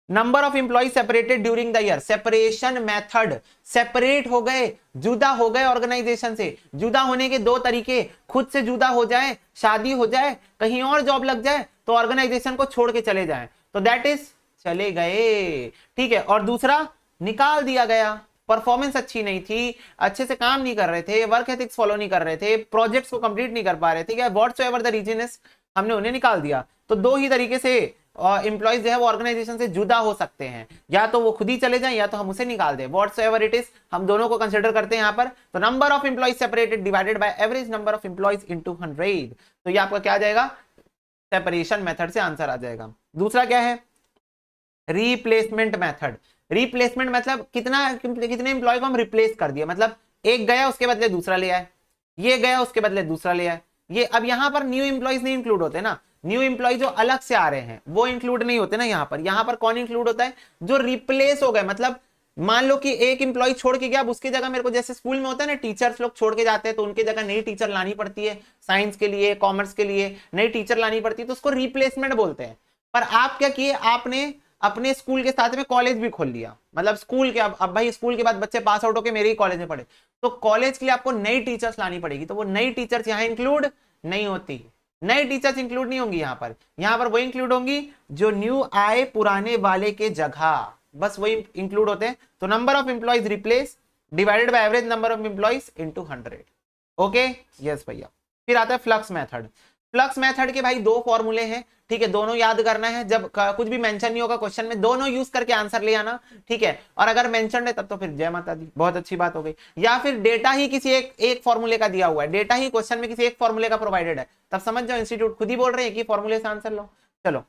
number of employ separated during the year, separation method, separate हो गए, जुदा हो गए ऑर्गेनाइजेशन से। जुदा होने के दो तरीके, खुद से जुदा हो जाए, शादी हो जाए, कहीं और जॉब लग जाए, तो ऑर्गेनाइजेशन को छोड़ के चले जाएं, तो दैट इज चले गए। ठीक है, और दूसरा निकाल दिया गया, परफॉर्मेंस अच्छी नहीं थी, अच्छे से काम नहीं कर रहे थे, वर्क एथिक्स फॉलो नहीं कर रहे थे, प्रोजेक्ट्स को कंप्लीट नहीं कर पा रहे थे, क्या व्हाटसोएवर द रीजन इज, हमने उन्हें निकाल दिया। तो दो ही तरीके से एम्प्लॉइज जो है वो ऑर्गेनाइजेशन से जुदा हो सकते हैं, या तो वो खुद ही चले जाएं या तो हम उसे निकाल दें, व्हाटसोएवर इट इज, हम दोनों को कंसीडर करते हैं यहाँ पर। तो number of employees separated divided by average number of employees into 100, तो ये आपका क्या आ जाएगा? सेपरेशन मेथड से आंसर आ जाएगा। दूसरा क्या है? Replacement method. रिप्लेसमेंट मतलब कितने एम्प्लॉय को हम रिप्लेस कर दिया, मतलब एक गया उसके बदले दूसरा ले आए, ये गया उसके बदले दूसरा ले आए। ये अब यहाँ पर न्यू एम्प्लॉइज नहीं इंक्लूड होते ना, न्यू एम्प्लॉय जो अलग से आ रहे हैं वो इंक्लूड नहीं होते ना यहाँ पर। यहाँ पर कौन इंक्लूड होता है? जो रिप्लेस हो गए, मतलब मान लो कि एक एम्प्लॉय छोड़ के गया, अब उसकी जगह मेरे को, जैसे स्कूल में होता है ना टीचर्स लोग छोड़ के जाते हैं तो उनकी जगह नई टीचर लानी पड़ती है, साइंस के लिए कॉमर्स के लिए नई टीचर लानी पड़ती है, तो उसको रिप्लेसमेंट बोलते हैं। पर आप क्या किए, आपने अपने स्कूल के साथ में कॉलेज भी खोल लिया, मतलब स्कूल के अब भाई स्कूल के बाद बच्चे पास आउट होकर मेरे ही कॉलेज में पढ़े, तो कॉलेज के लिए आपको नई टीचर्स लानी पड़ेगी, तो वो नई टीचर्स यहाँ इंक्लूड नहीं होती, नई टीचर्स इंक्लूड नहीं होंगी यहाँ पर वो इंक्लूड होंगी जो न्यू आए पुराने वाले के जगह, बस वही इंक्लूड होते हैं। तो number of employees replace divided by average number of employees into 100। Okay, yes भैया। फिर आता है फ्लक्स मेथड। फ्लक्स मेथड के भाई दो फॉर्मूले हैं, ठीक है, दोनों याद करना है, जब कुछ भी मेंशन नहीं होगा क्वेश्चन में दोनों यूज करके आंसर ले आना, ठीक है। और अगर मेंशन है तब तो फिर जय माता दी, बहुत अच्छी बात हो गई। या फिर डेटा ही किसी एक फॉर्मूले का दिया हुआ है, डेटा ही क्वेश्चन में किसी एक फॉर्मूले का प्रोवाइडेड है, तब समझ जाओ इंस्टीट्यूट खुद ही बोल रहे हैं कि फॉर्मूले से आंसर लो। चलो,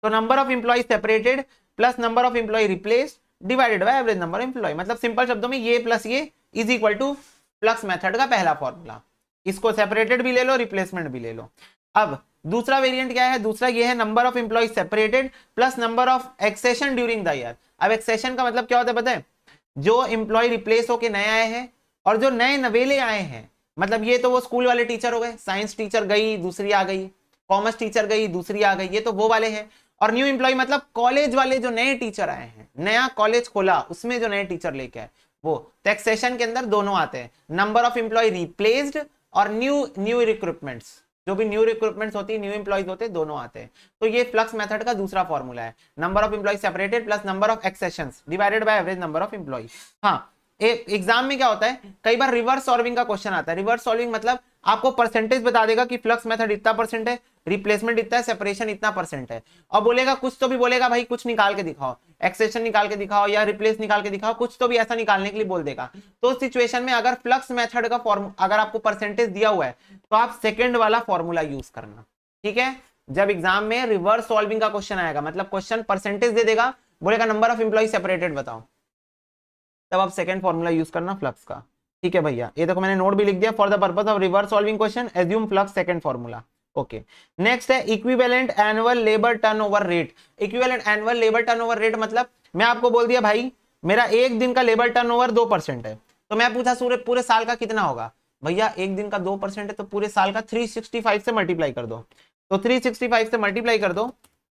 तो number of employ separated plus number of employ replaced divided by average number of employ, मतलब सिंपल शब्दों में ये प्लस ये is equal to flux method का पहला फॉर्मूला। इसको सेपरेटेड भी ले लो, रिप्लेसमेंट भी ले लो। अब दूसरा वेरिएंट क्या है? दूसरा ये है number of employ separated plus number of accession during the year. अब एक्सेशन का मतलब क्या होता है पता है? जो एम्प्लॉय रिप्लेस होके नए आए हैं और जो नए नवेले आए हैं, मतलब ये तो वो स्कूल वाले टीचर हो गए, साइंस टीचर गई दूसरी आ गई, कॉमर्स टीचर गई, दूसरी आ गई, ये तो वो वाले हैं। और न्यू एम्प्लॉय मतलब कॉलेज वाले जो नए टीचर आए हैं, नया कॉलेज खोला उसमें जो नए टीचर लेके आए वो। टैक्सेशन के अंदर दोनों आते हैं, नंबर ऑफ एम्प्लॉय रिप्लेस्ड और न्यू रिक्रूटमेंट्स, जो भी न्यू रिक्रूटमेंट्स होती है, न्यू एम्प्लॉयज होते हैं, दोनों आते हैं। तो ये फ्लक्स मेथड का दूसरा फॉर्मूला है, number of employ separated plus number of accessions divided by average number of employ. हाँ, एग्जाम में क्या होता है, कई बार रिवर्स सॉल्विंग का क्वेश्चन आता है। रिवर्स सॉल्विंग मतलब आपको परसेंटेज बता देगा कि फ्लक्स मेथड इतना परसेंट है, रिप्लेसमेंट इतना है, सेपरेशन इतना परसेंट है, और बोलेगा कुछ तो भी बोलेगा भाई कुछ निकाल के दिखाओ, एक्सेशन निकाल के दिखाओ या रिप्लेस निकाल के दिखाओ, कुछ तो भी ऐसा निकालने के लिए बोल देगा। तो सिचुएशन में अगर फ्लक्स मेथड का अगर आपको परसेंटेज दिया हुआ है तो आप सेकेंड वाला फॉर्मूला यूज करना, ठीक है। जब एग्जाम में रिवर्स सॉल्विंग का क्वेश्चन आएगा, मतलब क्वेश्चन परसेंटेज दे देगा, बोलेगा नंबर ऑफ एम्प्लॉय सेपरेटेड बताओ, तब आप सेकंड फॉर्मूला यूज करना फ्लक्स का, ठीक है भैया। ये देखो मैंने नोट भी लिख दिया, for the purpose of reverse solving question assume flux second formula. Okay, next है equivalent annual labour turnover rate. Equivalent annual labour turnover rate मतलब मैं आपको बोल दिया भाई मेरा एक दिन का लेबर टर्नओवर 2% है, तो मैं पूछा पूरे साल का कितना होगा, भैया एक दिन का 2% है तो पूरे साल का 365 से मल्टीप्लाई कर दो, तो 365 से मल्टीप्लाई कर दो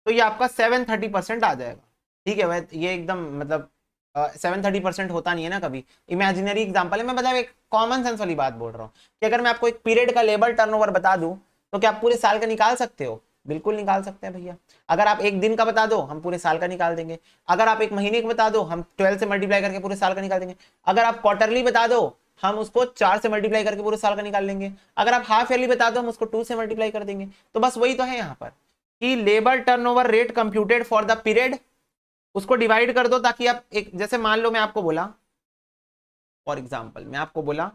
तो ये आपका 730% आ जाएगा, ठीक है भाई। ये एकदम मतलब 730% होता नहीं है ना कभी, इमेजिनरी एग्जांपल है, मैं मतलब एक कॉमन सेंस वाली बात बोल रहा हूँ कि अगर मैं आपको एक पीरियड का लेबर टर्नओवर बता दूं तो क्या आप पूरे साल का निकाल सकते हो, बिल्कुल निकाल सकते हैं भैया। अगर आप एक दिन का बता दो हम पूरे साल का निकाल देंगे, अगर आप एक महीने का बता दो हम 12 से मल्टीप्लाई करके पूरे साल का निकाल देंगे, अगर आप क्वार्टरली बता दो हम उसको 4 से मल्टीप्लाई करके पूरे साल का निकाल लेंगे, अगर आप हाफ ईयरली बता दो हम उसको 2 से मल्टीप्लाई कर देंगे। तो बस वही तो है यहाँ पर कि labour turnover rate computed for the period, उसको डिवाइड कर दो ताकि आप एक, जैसे मान लो मैं आपको बोला फॉर एग्जांपल, मैं आपको बोला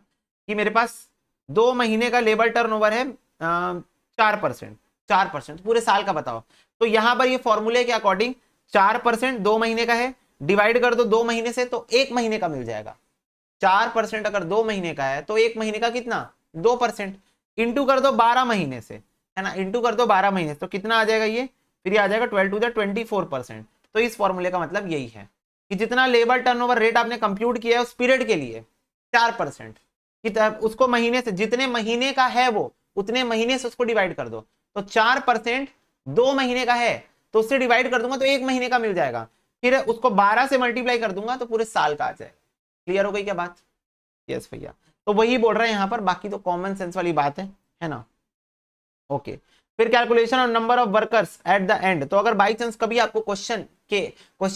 कि मेरे पास 2 महीने का लेबर टर्नओवर है 4% पूरे साल का बताओ, तो यहां पर ये फॉर्मूले के अकॉर्डिंग 4% 2 महीने का है, डिवाइड कर दो 2 महीने से तो 1 महीने का मिल जाएगा। 4% अगर 2 महीने का है तो 1 महीने का कितना 2%, इंटू कर दो 12 महीने से, है ना, इंटू कर दो 12 महीने से तो कितना आ जाएगा ये, फिर ये आ जाएगा 12 टू द 24%। तो इस फॉर्मूले का मतलब यही है कि जितना लेबर टर्नओवर रेट आपने कंप्यूट किया है उस पीरियड के लिए 4% की तरफ, उसको महीने से, जितने महीने का है वो उतने महीने से उसको डिवाइड कर दो, तो 4% 2 महीने का है तो उससे डिवाइड कर दूंगा तो 1 महीने का मिल जाएगा, फिर उसको 12 से मल्टीप्लाई कर दूंगा तो पूरे साल का आ जाएगा। क्लियर हो गई क्या बात? यस भैया, तो वही बोल रहे हैं यहाँ पर, बाकी तो कॉमन सेंस वाली बात है ना। ओके, फिर calculation of number of workers eight the and. तो अगर बाई चांस कभी आपको क्वेश्चन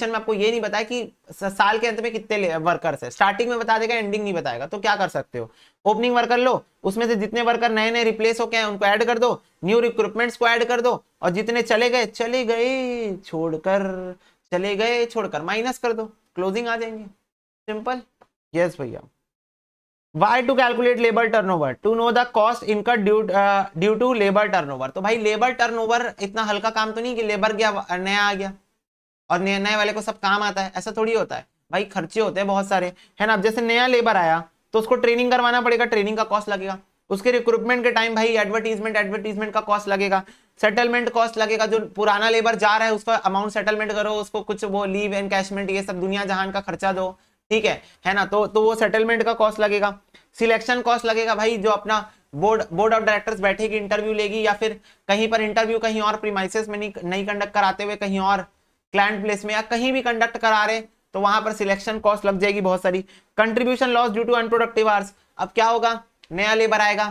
में आपको ये नहीं बताया कि साल के अंत में कितने वर्कर्स है, स्टार्टिंग में बता देगा एंडिंग नहीं बताएगा, तो क्या कर सकते हो, ओपनिंग वर्कर लो, उसमें से जितने वर्कर नए नए रिप्लेस हो गए उनको ऐड कर दो, न्यू रिक्रूटमेंट्स को ऐड कर दो, और जितने चले गए छोड़कर माइनस कर दो, क्लोजिंग आ जाएंगे, सिंपल। यस भैया। Why to calculate labor turnover? To know the cost incurred due to labor turnover। तो भाई लेबर टर्नओवर इतना हल्का काम तो नहीं कि लेबर गया नया आ गया और नए वाले को सब काम आता है, ऐसा थोड़ी होता है भाई, खर्चे होते हैं बहुत सारे, है ना। अब जैसे नया लेबर आया तो उसको ट्रेनिंग करवाना पड़ेगा, ट्रेनिंग का कॉस्ट लगेगा, उसके रिक्रूटमेंट के टाइम भाई एडवर्टीजमेंट का कॉस्ट लगेगा, सेटलमेंट कॉस्ट लगेगा, जो पुराना लेबर जा रहा है उसका अमाउंट सेटलमेंट करो, उसको कुछ वो लीव एनकैशमेंट ये सब दुनिया जहान का खर्चा दो, ठीक है ना। तो वो सेटलमेंट का कॉस्ट लगेगा, सिलेक्शन कॉस्ट लगेगा भाई, जो अपना बोर्ड ऑफ डायरेक्टर्स बैठेगी इंटरव्यू लेगी, या फिर कहीं पर इंटरव्यू कहीं और प्रीमाइसेस में नहीं कंडक्ट कराते हुए कहीं और क्लाइंट प्लेस में या कहीं भी कंडक्ट करा रहे तो वहां पर सिलेक्शन कॉस्ट लग जाएगी बहुत सारी। Contribution loss due to unproductive hours. अब क्या होगा, नया लेबर आएगा,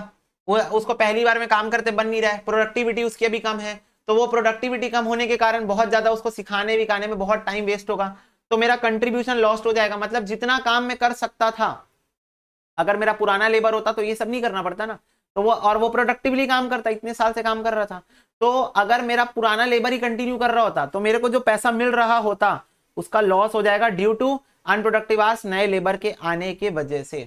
वो उसको पहली बार में काम करते बन नहीं रहा है, प्रोडक्टिविटी उसकी अभी कम है, तो वो प्रोडक्टिविटी कम होने के कारण बहुत ज्यादा उसको सिखाने विखाने में बहुत टाइम वेस्ट होगा, तो मेरा कंट्रीब्यूशन लॉस्ट हो जाएगा। मतलब जितना काम मैं कर सकता था अगर मेरा पुराना लेबर होता तो ये सब नहीं करना पड़ता ना, तो वो प्रोडक्टिवली काम करता, इतने साल से काम कर रहा था, तो अगर मेरा पुराना लेबर ही कंटिन्यू कर रहा होता तो मेरे को जो पैसा मिल रहा होता उसका लॉस हो जाएगा ड्यू टू अनप्रोडक्टिव आवर्स, नए लेबर के आने के वजह से,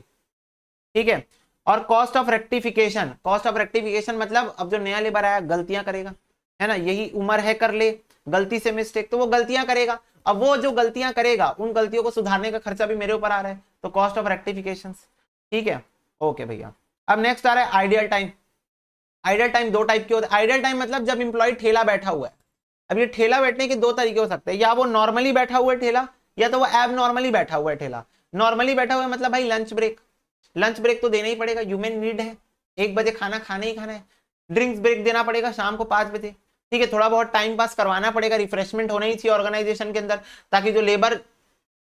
ठीक है। और कॉस्ट ऑफ रेक्टिफिकेशन मतलब अब जो नया लेबर आया गलतियां करेगा, है ना, यही उम्र है कर ले गलती से मिस्टेक, तो वो गलतियां करेगा, अब वो जो गलतियां करेगा उन गलतियों को सुधारने का खर्चा भी मेरे ऊपर आ रहा है, तो कॉस्ट ऑफ रेक्टिफिकेशन, ठीक है। ओके भैया, अब नेक्स्ट आ रहा है ideal time. Ideal time 2 type के होते हैं। आइडियल टाइम मतलब जब इंप्लॉय ठेला बैठा हुआ है। अब ये ठेला बैठने के 2 तरीके हो सकते हैं, या वो नॉर्मली बैठा हुआ है ठेला, या तो वो एब नॉर्मली बैठा हुआ है ठेला। नॉर्मली बैठा हुआ है मतलब भाई लंच ब्रेक तो देना ही पड़ेगा, ह्यूमन नीड है, 1 बजे खाना खाना ही खाना है। ड्रिंक्स ब्रेक देना पड़ेगा शाम को 5 बजे, ठीक है, थोड़ा बहुत टाइम पास करवाना पड़ेगा, रिफ्रेशमेंट होना ही चाहिए ऑर्गेनाइजेशन के अंदर, ताकि जो लेबर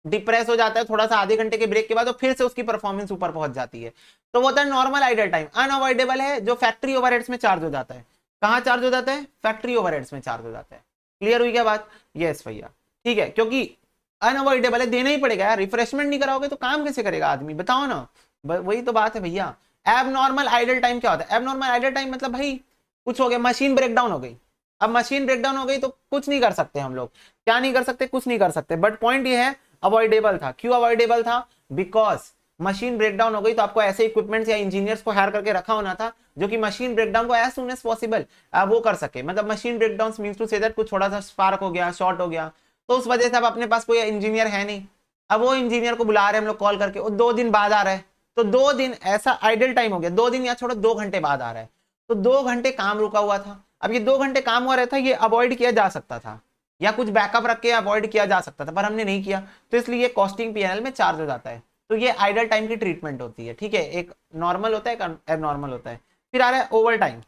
डिप्रेस हो जाता है थोड़ा सा आधे घंटे के ब्रेक के बाद, तो फिर से उसकी परफॉर्मेंस ऊपर पहुंच जाती है। तो वो होता है नॉर्मल आइडल टाइम। अनअवॉइडेबल है जो फैक्ट्री ओवरहेड्स में चार्ज हो जाता है। कहां चार्ज हो जाता है? फैक्ट्री ओवरहेड्स में चार्ज हो जाता है। क्लियर हुई क्या बात? यस भैया, ठीक है, क्योंकि अनअवॉइडेबल है, देना ही पड़ेगा यार, रिफ्रेशमेंट नहीं कराओगे तो काम कैसे करेगा आदमी, बताओ ना, वही तो बात है भैया। एबनॉर्मल आइडल टाइम क्या होता है? एबनॉर्मल आइडल टाइम मतलब भाई कुछ हो गया, मशीन ब्रेकडाउन हो गई। अब मशीन ब्रेकडाउन हो गई तो कुछ नहीं कर सकते हम लोग, क्या नहीं कर सकते? कुछ नहीं कर सकते। बट पॉइंट ये है अवॉइडेबल था। क्यों अवॉइडेबल था? बिकॉज मशीन ब्रेकडाउन हो गई तो आपको ऐसे इक्विपमेंट्स या इंजीनियर्स को हायर करके रखा होना था जो कि मशीन ब्रेकडाउन को एज सून एज पॉसिबल वो कर सके। मतलब machine breakdown means to say that कुछ थोड़ा सा स्पार्क हो गया, शॉर्ट हो गया, तो उस वजह से अब अपने पास कोई इंजीनियर है नहीं, अब वो इंजीनियर को बुला रहे हैं हम लोग कॉल करके, वो 2 दिन बाद आ रहा है, तो 2 दिन ऐसा आइडल टाइम हो गया, 2 दिन या छोड़ो 2 घंटे बाद आ रहा है, तो 2 घंटे काम रुका हुआ था। अब ये 2 घंटे काम हुआ रहता, ये अवॉइड किया जा सकता था या कुछ बैकअप रख के अवॉइड किया जा सकता था, पर हमने नहीं किया, तो इसलिए कॉस्टिंग पीएनएल में चार्ज हो जाता है। तो ये आइडल टाइम की ट्रीटमेंट होती है, ठीक है, एक नॉर्मल होता है, एक एबनॉर्मल होता है। फिर आ रहा है over time.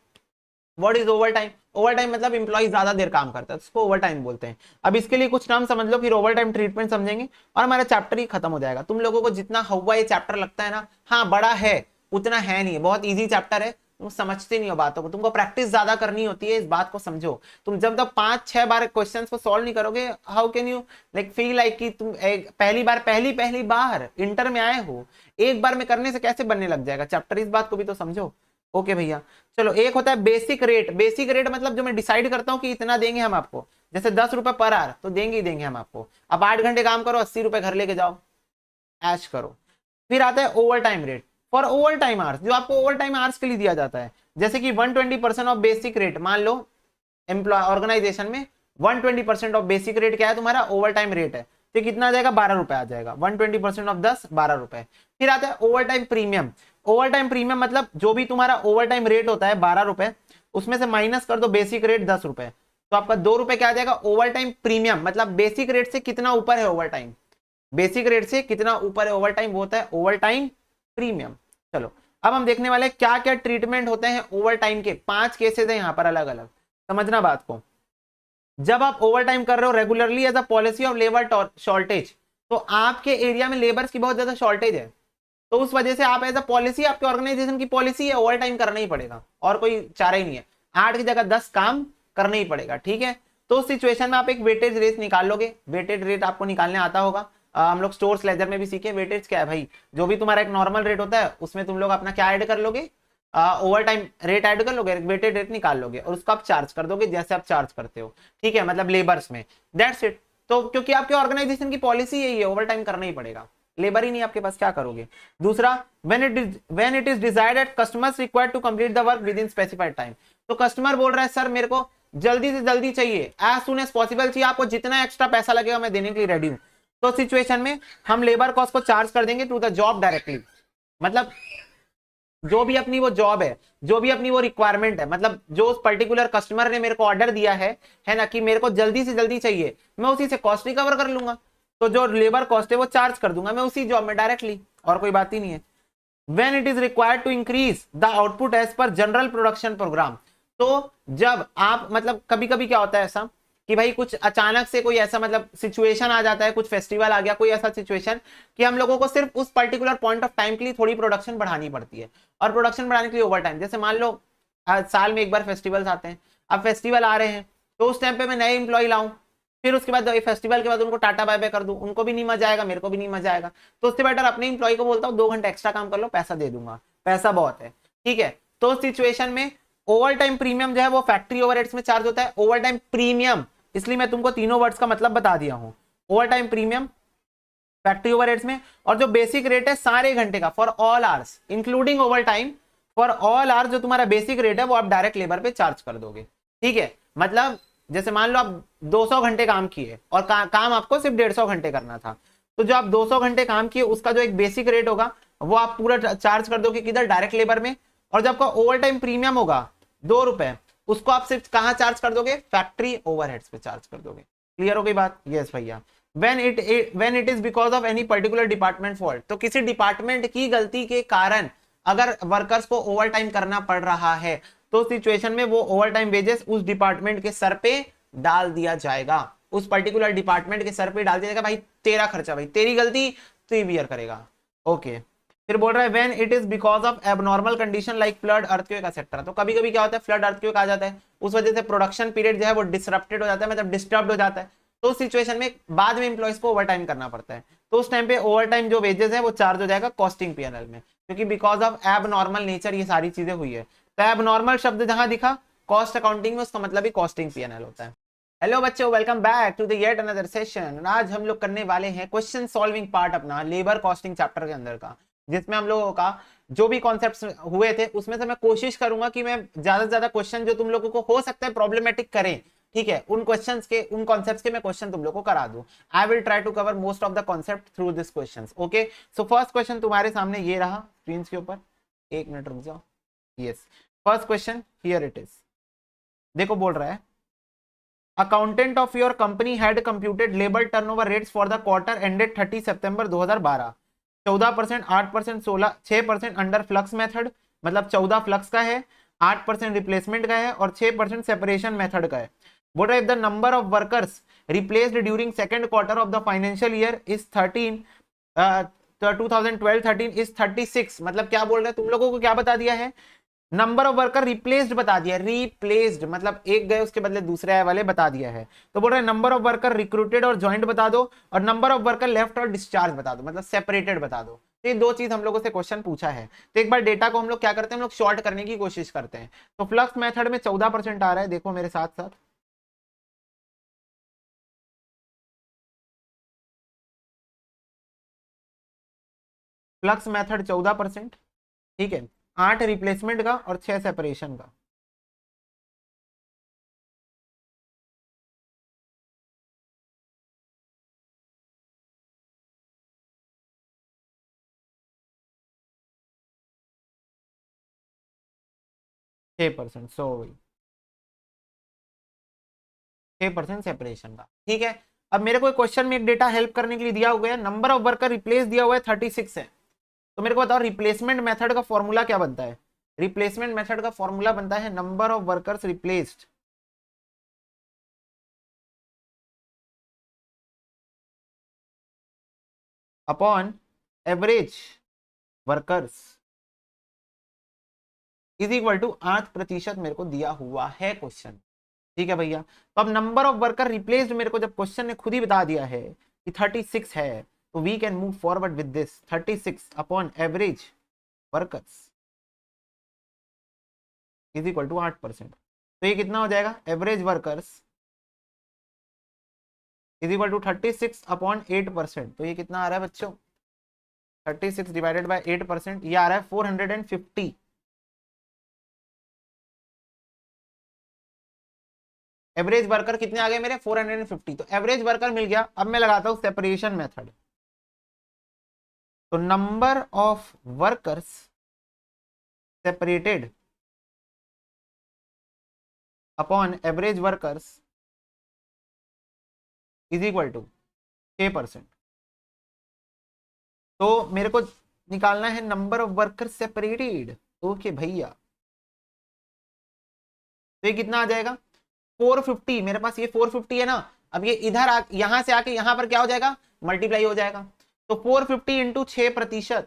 What is over time? Over time मतलब इंप्लॉय ज्यादा देर काम करता है, उसको ओवर टाइम बोलते हैं। अब इसके लिए कुछ नाम समझ लो, फिर ओवर टाइम ट्रीटमेंट समझेंगे और हमारा चैप्टर ही खत्म हो जाएगा। तुम लोगों को जितना हुआ ये चैप्टर लगता है ना, हाँ बड़ा है, उतना है नहीं, बहुत ईजी चैप्टर है, तुम समझते नहीं हो बातों को, तुमको प्रैक्टिस ज्यादा करनी होती है, इस बात को समझो। तुम जब तक 5-6 बार क्वेश्चंस को सॉल्व नहीं करोगे, how can you like feel like कि तुम पहली बार इंटर में आए हो, एक बार में करने से कैसे बनने लग जाएगा चैप्टर, इस बात को भी तो समझो। ओके भैया, चलो एक होता है बेसिक रेट। बेसिक रेट मतलब जो मैं डिसाइड करता हूँ कि इतना देंगे हम आपको, जैसे 10 रुपए पर आवर तो देंगे ही देंगे हम आपको। अब 8 घंटे काम करो, 80 रुपए घर लेके जाओ, ऐश करो। फिर आता है over time rate for over time hours, जो आपको ओवर टाइम आवर्स के लिए दिया जाता है, जैसे कि 120% ऑफ बेसिक रेट। मान लो एम्प्लॉय ऑर्गेनाइजेशन में 120% ऑफ बेसिक रेट क्या है तुम्हारा? ओवर टाइम रेट है, तो कितना आ जाएगा? 12 रुपए आ जाएगा। 120% ऑफ 10, 12 रुपए। फिर आता है over time premium. Over time premium मतलब जो भी तुम्हारा ओवर टाइम रेट होता है 12 रुपए, उसमें से माइनस कर दो बेसिक रेट 10 रुपए, तो आपका 2 रुपए क्या आ जाएगा? Over time premium. मतलब बेसिक रेट से कितना ऊपर है ओवर टाइम, बेसिक रेट से कितना ऊपर है ओवर टाइम, वो होता है ओवर टाइम प्रीमियम। चलो अब हम देखने वाले क्या क्या ट्रीटमेंट होते हैं ओवर टाइम के। 5 केसेस है यहाँ पर अलग अलग, समझना बात को। जब आप ओवर टाइम कर रहे हो regularly as a policy of labour shortage, तो आपके एरिया में लेबर्स की बहुत ज्यादा शॉर्टेज है, तो उस वजह से आप एज अ पॉलिसी, आपके ऑर्गेनाइजेशन की पॉलिसी है, ओवर टाइम करना ही पड़ेगा और कोई चारा ही नहीं है, 8 की जगह 10 काम करना ही पड़ेगा, ठीक है। तो उस सिचुएशन में आप एक वेटेज रेट निकाल लोगे। वेटेज रेट आपको निकालने आता होगा, हम लोग स्टोर्स लेजर में भी सीखे। वेटेज क्या है भाई? जो भी तुम्हारा एक नॉर्मल रेट होता है उसमें तुम लोग अपना क्या ऐड कर लोगे? ओवर टाइम रेट ऐड कर लोगे, वेटेड रेट निकाल लोगे और उसको आप चार्ज कर दोगे जैसे आप चार्ज करते हो, ठीक है, मतलब लेबर्स में। That's it. तो क्योंकि आपके ऑर्गेनाइजेशन की पॉलिसी यही है, ओवर टाइम करना ही पड़ेगा, लेबर ही नहीं आपके पास, क्या करोगे। दूसरा, when it is desired that customers required to complete the work within specified time, तो कस्टमर बोल रहा है सर मेरे को जल्दी से जल्दी चाहिए, एज सुन एज पॉसिबल चाहिए, आपको जितना एक्स्ट्रा पैसा लगेगा मैं देने के लिए रेडी हूं। तो सिचुएशन में हम लेबर कॉस्ट को चार्ज कर देंगे टू द जॉब डायरेक्टली। मतलब जो भी अपनी वो जॉब है, जो भी अपनी वो रिक्वायरमेंट है, मतलब जो उस पर्टिकुलर कस्टमर ने मेरे को ऑर्डर दिया है ना, कि मेरे को जल्दी से जल्दी चाहिए, मैं उसी से कॉस्ट रिकवर कर लूंगा, तो जो लेबर कॉस्ट है वो चार्ज कर दूंगा मैं उसी जॉब में डायरेक्टली, और कोई बात ही नहीं है। When it is required to increase the output as per general production program, तो जब आप मतलब कभी कभी क्या होता है ऐसा कि भाई कुछ अचानक से कोई ऐसा मतलब सिचुएशन आ जाता है, कुछ फेस्टिवल आ गया, कोई ऐसा सिचुएशन कि हम लोगों को सिर्फ उस पर्टिकुलर पॉइंट ऑफ टाइम के लिए थोड़ी प्रोडक्शन बढ़ानी पड़ती है, और प्रोडक्शन बढ़ाने के लिए ओवर टाइम, जैसे मान लो साल में एक बार फेस्टिवल्स आते हैं, अब फेस्टिवल आ रहे हैं तो उस टाइम पे मैं नए एम्प्लॉय लाऊं, फिर उसके बाद फेस्टिवल के बाद उनको टाटा बाय बाय कर दूं, उनको भी नहीं मजा आएगा, मेरे को भी नहीं मजा आएगा, तो उससे बेटर अपने एम्प्लॉय को बोलता हूँ 2 घंटे एक्स्ट्रा काम कर लो, पैसा दे दूंगा, पैसा बहुत है, ठीक है। तो सिचुएशन में ओवर टाइम प्रीमियम जो है वो फैक्ट्री ओवरहेड्स में चार्ज होता है। ओवर टाइम प्रीमियम, इसलिए मैं तुमको तीनों वर्ड्स का मतलब बता दिया हूं, over time premium factory overheads में। और जो बेसिक रेट है सारे घंटे का for all hours including over time, for all hours जो तुम्हारा बेसिक रेट है वो आप डायरेक्ट लेबर पे चार्ज कर दोगे, ठीक है। मतलब जैसे मान लो आप 200 घंटे काम किए और काम आपको सिर्फ 150 घंटे करना था, तो जो आप 200 घंटे काम किए उसका जो एक बेसिक रेट होगा वो आप पूरा चार्ज कर दोगे किधर? डायरेक्ट लेबर में। और जब आपका ओवर टाइम प्रीमियम होगा 2 रुपए, उसको आप सिर्फ कहां चार्ज कर दोगे? फैक्ट्री ओवरहेड्स पे चार्ज कर दोगे। क्लियर हो गई बात? यस भैया। when it is because of any particular department fault, तो किसी डिपार्टमेंट की गलती के कारण अगर वर्कर्स को ओवर टाइम करना पड़ रहा है तो सिचुएशन में वो ओवर टाइम वेजेस उस डिपार्टमेंट के सर पे डाल दिया जाएगा, उस पर्टिकुलर डिपार्टमेंट के सर पे डाल दिया जाएगा। भाई तेरा खर्चा, भाई तेरी गलती, तू ही बियर करेगा। ओके, फिर बोल रहा है when it is because of abnormal condition like flood, earthquake etcetera. तो कभी कभी क्या होता है, फ्लड अर्थक्वेक आ जाता है, उस वजह से प्रोडक्शन पीरियड जो है वो डिसरप्टेड हो जाता है, मतलब डिस्टर्ब हो जाता है। तो उस सिचुएशन में बाद में एम्प्लॉइज को ओवर टाइम करना पड़ता है, तो उस टाइम पे ओवर टाइम जो वेजेस है वो चार्ज हो जाएगा कॉस्टिंग पीएनएल में, क्योंकि बिकॉज ऑफ एबनॉर्मल नेचर ये सारी चीजें हुई है। तो एबनॉर्मल शब्द जहां दिखा कॉस्ट अकाउंटिंग में, उसका मतलब ही कॉस्टिंग पीएनएल होता है। हेलो बच्चों, welcome back to the yet another session. आज हम लोग करने वाले हैं क्वेश्चन सॉल्विंग पार्ट अपना लेबर कॉस्टिंग चैप्टर के अंदर का, जिसमें हम लोगों का जो भी कॉन्सेप्ट्स हुए थे उसमें से मैं कोशिश करूंगा कि मैं ज्यादा से ज्यादा क्वेश्चन जो तुम लोगों को हो सकता है प्रॉब्लमेटिक करें, ठीक है, उन क्वेश्चंस के, उन कॉन्सेप्ट्स के मैं क्वेश्चन तुम लोगों को करा दूं। I will try to cover most of the concept through this questions. Okay, so first question तुम्हारे सामने ये रहा स्क्रीन के ऊपर, एक मिनट रुक जाओ। Yes, first question here it is. देखो बोल रहा है accountant of your company had computed labour turnover rates for the quarter ended 30 September 2012। 14%, 8%, 16, 6% under flux method, मतलब 14 फ्लक्स का है, 8% रिप्लेसमेंट का है और 6% सेपरेशन मेथड का है। बोल रहा है if the number of workers replaced during second quarter of the financial year is 2012-13 is 36। मतलब क्या बोल रहे हैं, तुम लोगों को क्या बता दिया है, नंबर ऑफ वर्कर रिप्लेस्ड बता दिया, रिप्लेस्ड मतलब एक गए उसके बदले दूसरे आए वाले बता दिया है। तो बोल रहे हैं नंबर ऑफ वर्कर रिक्रूटेड और ज्वाइंट बता दो, और नंबर ऑफ वर्कर लेफ्ट और डिस्चार्ज बता दो, मतलब सेपरेटेड बता दो। तो ये दो चीज हम लोगों से क्वेश्चन पूछा है। तो एक बार डेटा को हम लोग क्या करते हैं, हम लोग शॉर्ट करने की कोशिश करते हैं। तो फ्लक्स मेथड में 14% आ रहा है, देखो मेरे साथ साथ, फ्लक्स मेथड 14%, ठीक है, 8 रिप्लेसमेंट का और 6 सेपरेशन का। छह परसेंट, सो 6% सेपरेशन का, ठीक है। अब मेरे को क्वेश्चन में एक डेटा हेल्प करने के लिए दिया हुआ है, नंबर ऑफ वर्कर रिप्लेस दिया हुआ है 36 है। तो मेरे को बताओ रिप्लेसमेंट मेथड का फॉर्मूला क्या बनता है। रिप्लेसमेंट मेथड का फॉर्मूला बनता है number of workers replaced upon average workers is equal to 8% मेरे को दिया हुआ है क्वेश्चन, ठीक है भैया। तो अब नंबर ऑफ वर्कर रिप्लेस्ड मेरे को जब क्वेश्चन ने खुद ही बता दिया है कि 36 है, तो we can move forward with this 36 upon average workers is equal to 8%। तो ये कितना हो जाएगा, average workers is equal to 36 upon 8%। तो ये कितना आ रहा है बच्चों, 36 डिवाइडेड बाय 8%, ये आ रहा है 450। एवरेज वर्कर कितने आ गए मेरे, 450। तो एवरेज वर्कर मिल गया। अब मैं लगाता हूं सेपरेशन मेथड। तो number of workers separated upon average workers is equal to 6%। तो मेरे को निकालना है number of worker separated. Okay भैया, तो ये कितना आ जाएगा 450। मेरे पास ये 450 है ना, अब ये इधर यहां से आके यहां पर क्या हो जाएगा, मल्टीप्लाई हो जाएगा। तो 450 इंटू 6%,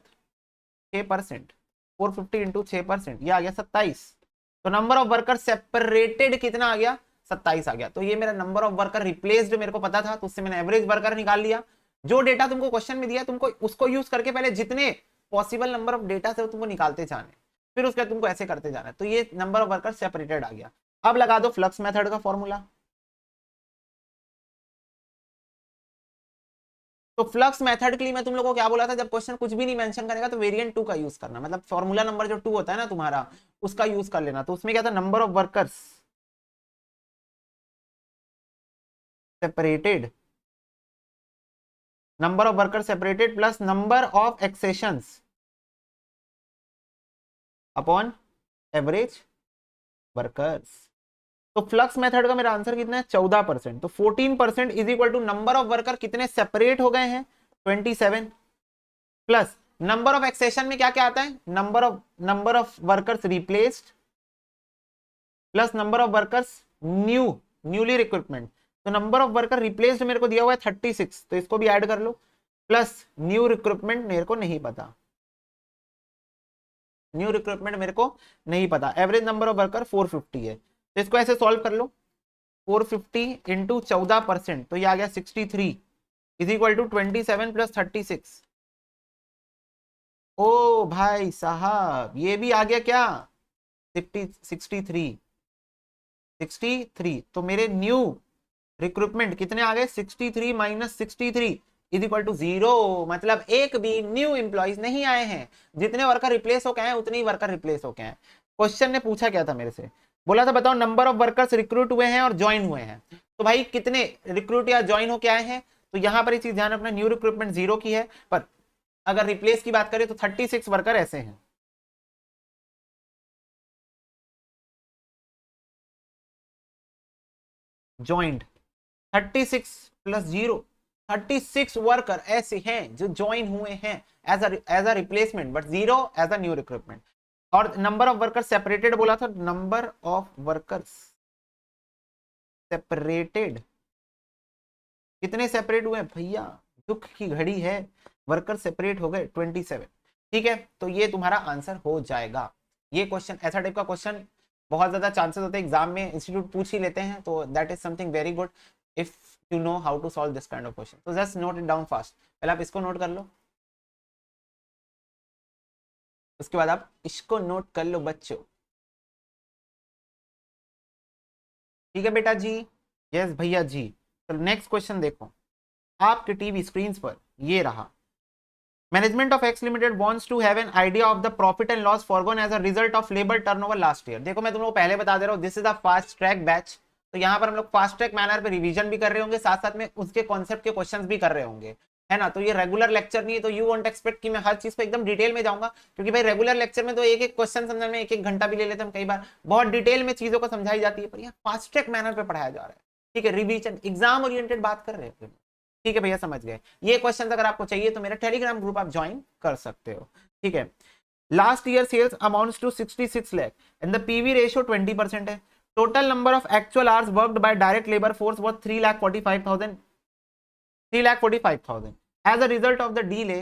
6%, 450 इंटू 6%, ये आ गया 27। तो नंबर ऑफ वर्कर सेपरेटेड कितना आ गया, 27 आ गया। तो ये मेरा नंबर ऑफ वर्कर रिप्लेस्ड मेरे को पता था, तो उससे मैंने एवरेज वर्कर निकाल लिया। जो डेटा तुमको क्वेश्चन में दिया तुमको उसको यूज करके पहले जितने पॉसिबल नंबर ऑफ डेटा से तुमको निकालते जाने, फिर उसके बाद तुमको ऐसे करते जाना है। तो ये नंबर ऑफ वर्कर सेपरेटेड आ गया। अब लगा दो फ्लक्स मेथड का फॉर्मूला। तो फ्लक्स मेथड के लिए मैं तुम लोगों को क्या बोला था, जब क्वेश्चन कुछ भी नहीं मेंशन करेगा तो वेरिएंट 2 का यूज करना, मतलब फॉर्मूला नंबर जो 2 होता है ना तुम्हारा, उसका यूज कर लेना। तो उसमें क्या था, number of workers separated, number of worker separated plus number of accessions upon average workers. तो फ्लक्स मेथड का मेरा आंसर कितना है, 14%। तो 14% is equal to number of worker कितने सेपरेट हो गए हैं, 27, प्लस नंबर ऑफ एक्सेशन में क्या क्या आता है, number of workers replaced plus number of workers newly recruitment, तो नंबर ऑफ वर्कर रिप्लेस्ड मेरे को दिया हुआ है 36, तो इसको भी ऐड कर लो, प्लस न्यू रिक्रूटमेंट मेरे को नहीं पता, न्यू रिक्रूटमेंट मेरे को नहीं पता। एवरेज नंबर ऑफ वर्कर 450 है, तो इसको ऐसे सॉल्व कर लो, 450 इंटू 14%, तो ये आ गया 63 इज इक्वल टू 27 प्लस 36। ओ भाई साहब ये भी आ गया क्या, 63, तो मेरे न्यू रिक्रूटमेंट कितने आ गए, 63 माइनस 63 इज इक्वल टू 0, मतलब एक भी न्यू एम्प्लॉइज नहीं आए हैं, जितने वर्कर रिप्लेस हो गए हैं उतने ही वर्कर रिप्लेस हो गए हैं। क्वेश्चन ने पूछा क्या था मेरे से, बोला था बताओ नंबर ऑफ वर्कर्स रिक्रूट हुए हैं और ज्वाइन हुए हैं, तो भाई कितने रिक्रूट या ज्वाइन हो के आए हैं, तो यहां पर ये चीज ध्यान रखना, न्यू रिक्रूटमेंट 0 की है, पर अगर रिप्लेस की बात करें तो 36 वर्कर ऐसे हैं। ज्वाइंट 36 प्लस 0, 36 वर्कर ऐसे हैं जो ज्वाइन हुए हैं as a replacement, but 0 as a new recruitment. और नंबर ऑफ वर्कर सेपरेटेड बोला था, नंबर ऑफ वर्कर्स सेपरेटेड, कितने सेपरेट हुए भैया, दुख की घड़ी है, वर्कर सेपरेट हो गए 27। ठीक है, तो ये तुम्हारा आंसर हो जाएगा। ये क्वेश्चन ऐसा टाइप का क्वेश्चन बहुत ज्यादा चांसेस होते हैं एग्जाम में, इंस्टीट्यूट पूछ ही लेते हैं, तो that is something very good if you know how to solve this kind of question. तो just note it down fast, पहले आप इसको नोट कर लो, उसके बाद आप इसको नोट कर लो बच्चों। ठीक है बेटा जी, यस भैया जी। तो नेक्स्ट क्वेश्चन देखो, आपके टीवी स्क्रीन पर ये रहा, management of X limited wants to have an idea of the profit and loss forgone as a result of labour turnover last year. देखो मैं तुम लोग को पहले बता दे रहा हूँ, this is a fast track batch, तो यहाँ पर हम लोग फास्ट ट्रैक मैनर पे रिवीजन भी कर रहे होंगे, साथ साथ में उसके कॉन्सेप्ट के क्वेश्चंस भी कर रहे होंगे, है ना। तो ये रेगुलर लेक्चर नहीं है, तो यू वोंट एक्सपेक्ट कि मैं हर चीज पे एकदम डिटेल में जाऊंगा, क्योंकि भाई रेगुलर लेक्चर में तो एक एक क्वेश्चन समझने में एक एक घंटा भी ले लेते हैं, कई बार बहुत डिटेल में चीजों को समझाई जाती है, पर यहाँ फास्ट ट्रैक मैनर पे पढ़ाया जा रहा है। ठीक है, रिवीजन एग्जाम ओरिएंटेड बात कर रहे हैं। ठीक है भैया, समझ गए। ये क्वेश्चन अगर आपको चाहिए तो मेरा टेलीग्राम ग्रुप आप ज्वाइन कर सकते हो। ठीक है, last year sales amounts to 66 lakh and the PV ratio 20% है। Total number of actual hours worked by direct labour force was 3,45,000 as a result of the delay.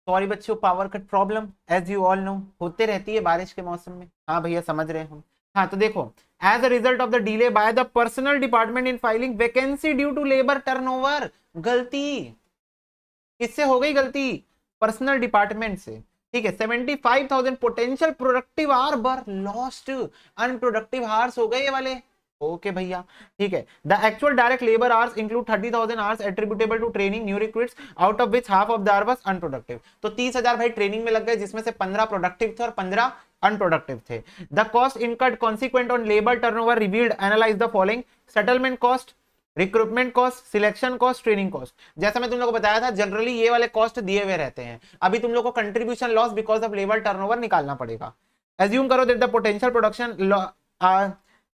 Sorry बच्चों, power cut problem as you all know होते रहती है बारिश के मौसम में। हाँ भैया समझ रहे हम। हाँ तो देखो, as a result of the delay by the personnel department in filing vacancy due to labour turnover. गलती किससे हो गई, गलती पर्सनल डिपार्टमेंट से। ठीक है, 75,000 potential productive hour were lost, unproductive hours हो गए ये वाले। ओके भैया, ठीक है। The actual direct labour hours include 30,000 hours attributable to training new recruits, out of which half of the hour was unproductive. तो 30,000 भाई ट्रेनिंग में लग गए, जिसमें से 15 प्रोडक्टिव थे और 15 अनप्रोडक्टिव थे। The cost incurred consequent on labour turnover revealed analyse the following: settlement cost, recruitment cost, selection cost, training cost. जैसा मैं तुम लोगों को बताया था, जनरली ये वाले कॉस्ट दिए हुए रहते हैं। अभी तुम लोग को contribution loss because of labour turnover निकालना पड़ेगा। एज्यूम करो that the potential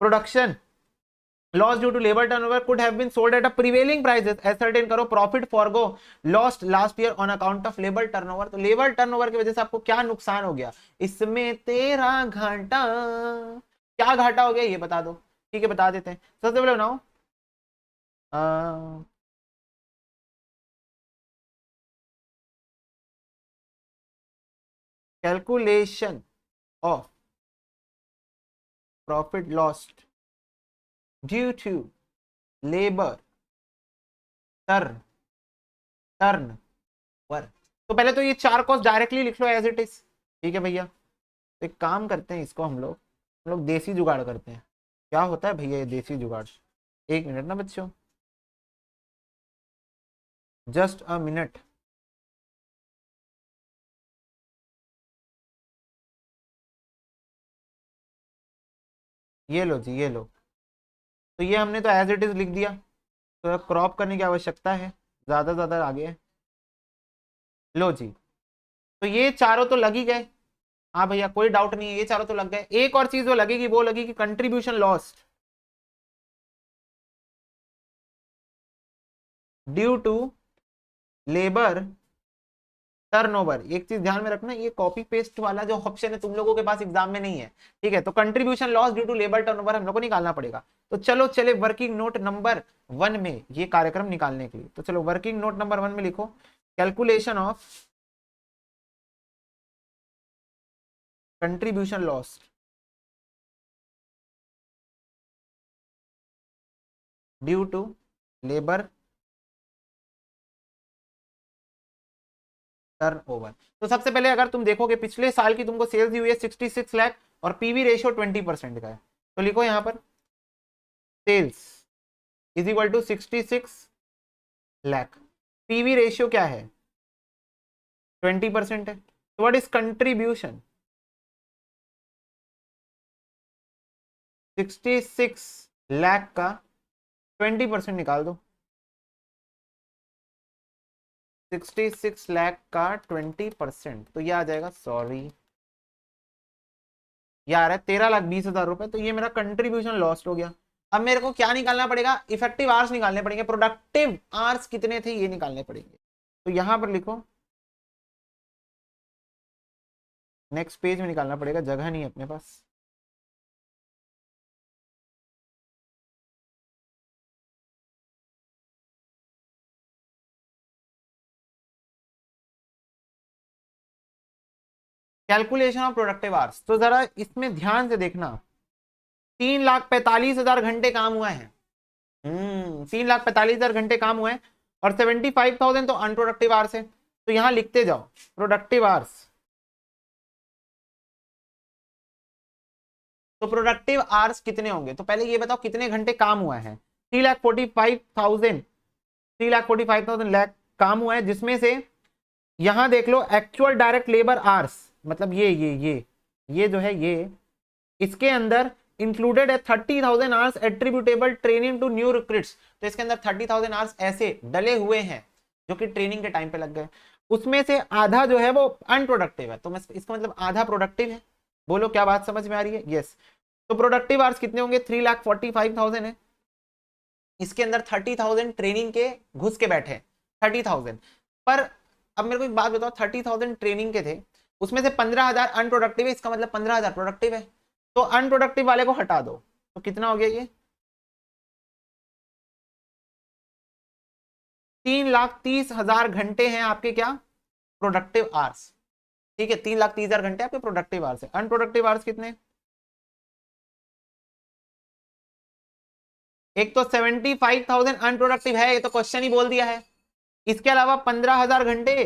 production loss due to labor turnover could have been sold at a prevailing prices. ascertain करो profit forgo lost last year on account of labor turnover। तो labour turnover की वजह से आपको क्या नुकसान हो गया, इसमें तेरा घाटा, क्या घाटा हो गया ये बता दो। ठीक है, बता देते हैं। सबसे पहले बनाओ calculation of profit lost due to labour turnover. तो पहले तो ये चार कॉस्ट डायरेक्टली लिख लो एज इट इज। ठीक है भैया, तो एक काम करते हैं, इसको हम लोग देसी जुगाड़ करते हैं। क्या होता है भैया ये देसी जुगाड़, एक मिनट ना बच्चों, जस्ट अ मिनट। ये लो जी, ये लो। तो ये हमने तो एज इट इज लिख दिया, तो क्रॉप करने की आवश्यकता है, ज्यादा आगे है। लो जी, तो ये चारों तो लग ही गए। हाँ भैया कोई डाउट नहीं है, ये चारों तो लग गए। एक और चीज वो लगेगी, वो लगेगी contribution lost due to labour turnover. एक चीज ध्यान में रखना, ये कॉपी पेस्ट वाला जो ऑप्शन है तुम लोगों के पास एग्जाम में नहीं है, ठीक है। तो contribution loss due to labour turnover हम लोग को निकालना पड़ेगा। तो चलो चले वर्किंग नोट नंबर 1 में ये कार्यक्रम निकालने के लिए। तो चलो वर्किंग नोट नंबर 1 में लिखो calculation of contribution loss due to labour turnover. तो सबसे पहले अगर तुम देखोगे पिछले साल की तुमको सेल्स हुई है 66 लाख और पीवी रेशियो 20% का है। तो लिखो यहां पर sales is equal to 66 lakh, PV ratio क्या है 20% है। तो व्हाट इज कंट्रीब्यूशन 66 लाख का 20% निकाल दो। 66 लाख का 20%, तो ये आ जाएगा, सॉरी ये आ रहा है 13,20,000 रुपए। तो ये मेरा कंट्रीब्यूशन लॉस्ट हो गया। अब मेरे को क्या निकालना पड़ेगा, इफेक्टिव आवर्स निकालने पड़ेंगे, प्रोडक्टिव आवर्स कितने थे ये निकालने पड़ेंगे। तो यहां पर लिखो, नेक्स्ट पेज में निकालना पड़ेगा, जगह नहीं है अपने पास। कैलकुलेशन ऑफ प्रोडक्टिव आवर्स, तो जरा इसमें ध्यान से देखना। 3,45,000 घंटे काम हुआ है। 3,45,000 घंटे काम हुए हैं और 75,000 तो अनप्रोडक्टिव आवर्स है। तो यहां लिखते जाओ प्रोडक्टिव आवर्स। तो प्रोडक्टिव आवर्स कितने होंगे, तो पहले ये बताओ कितने घंटे काम हुआ है। 3,45,000 3,45,000 लाख काम हुआ है, जिसमें से यहां देख लो एक्चुअल डायरेक्ट लेबर आवर्स, मतलब ये जो है ये, इसके अंदर इंक्लूडेड है 30,000 hours attributable training to new recruits. तो इसके अंदर 30,000 आवर्स ऐसे डले हुए हैं जो कि ट्रेनिंग के टाइम पे लग गए। उसमें से आधा जो है वो अनप्रोडक्टिव है। तो मैं इसका मतलब आधा प्रोडक्टिव है। बोलो क्या बात समझ में आ रही है? यस। तो प्रोडक्टिव आवर्स कितने होंगे, 3,45,000 है। इसके अंदर 30,000 ट्रेनिंग के घुस के बैठे 30,000 पर। अब मेरे को एक बात बताओ, 30,000 ट्रेनिंग के थे, उसमें से 15,000 अनप्रोडक्टिव है, इसका मतलब 15,000 प्रोडक्टिव है। तो अनप्रोडक्टिव वाले को हटा दो, तो कितना हो गया ये 3,30,000 घंटे हैं आपके क्या प्रोडक्टिव आवर्स। ठीक है, 3,30,000 घंटे आपके प्रोडक्टिव आवर्स है। अनप्रोडक्टिव आवर्स कितने, एक तो 75,000 अनप्रोडक्टिव है, ये तो क्वेश्चन ही बोल दिया है। इसके अलावा 15,000 घंटे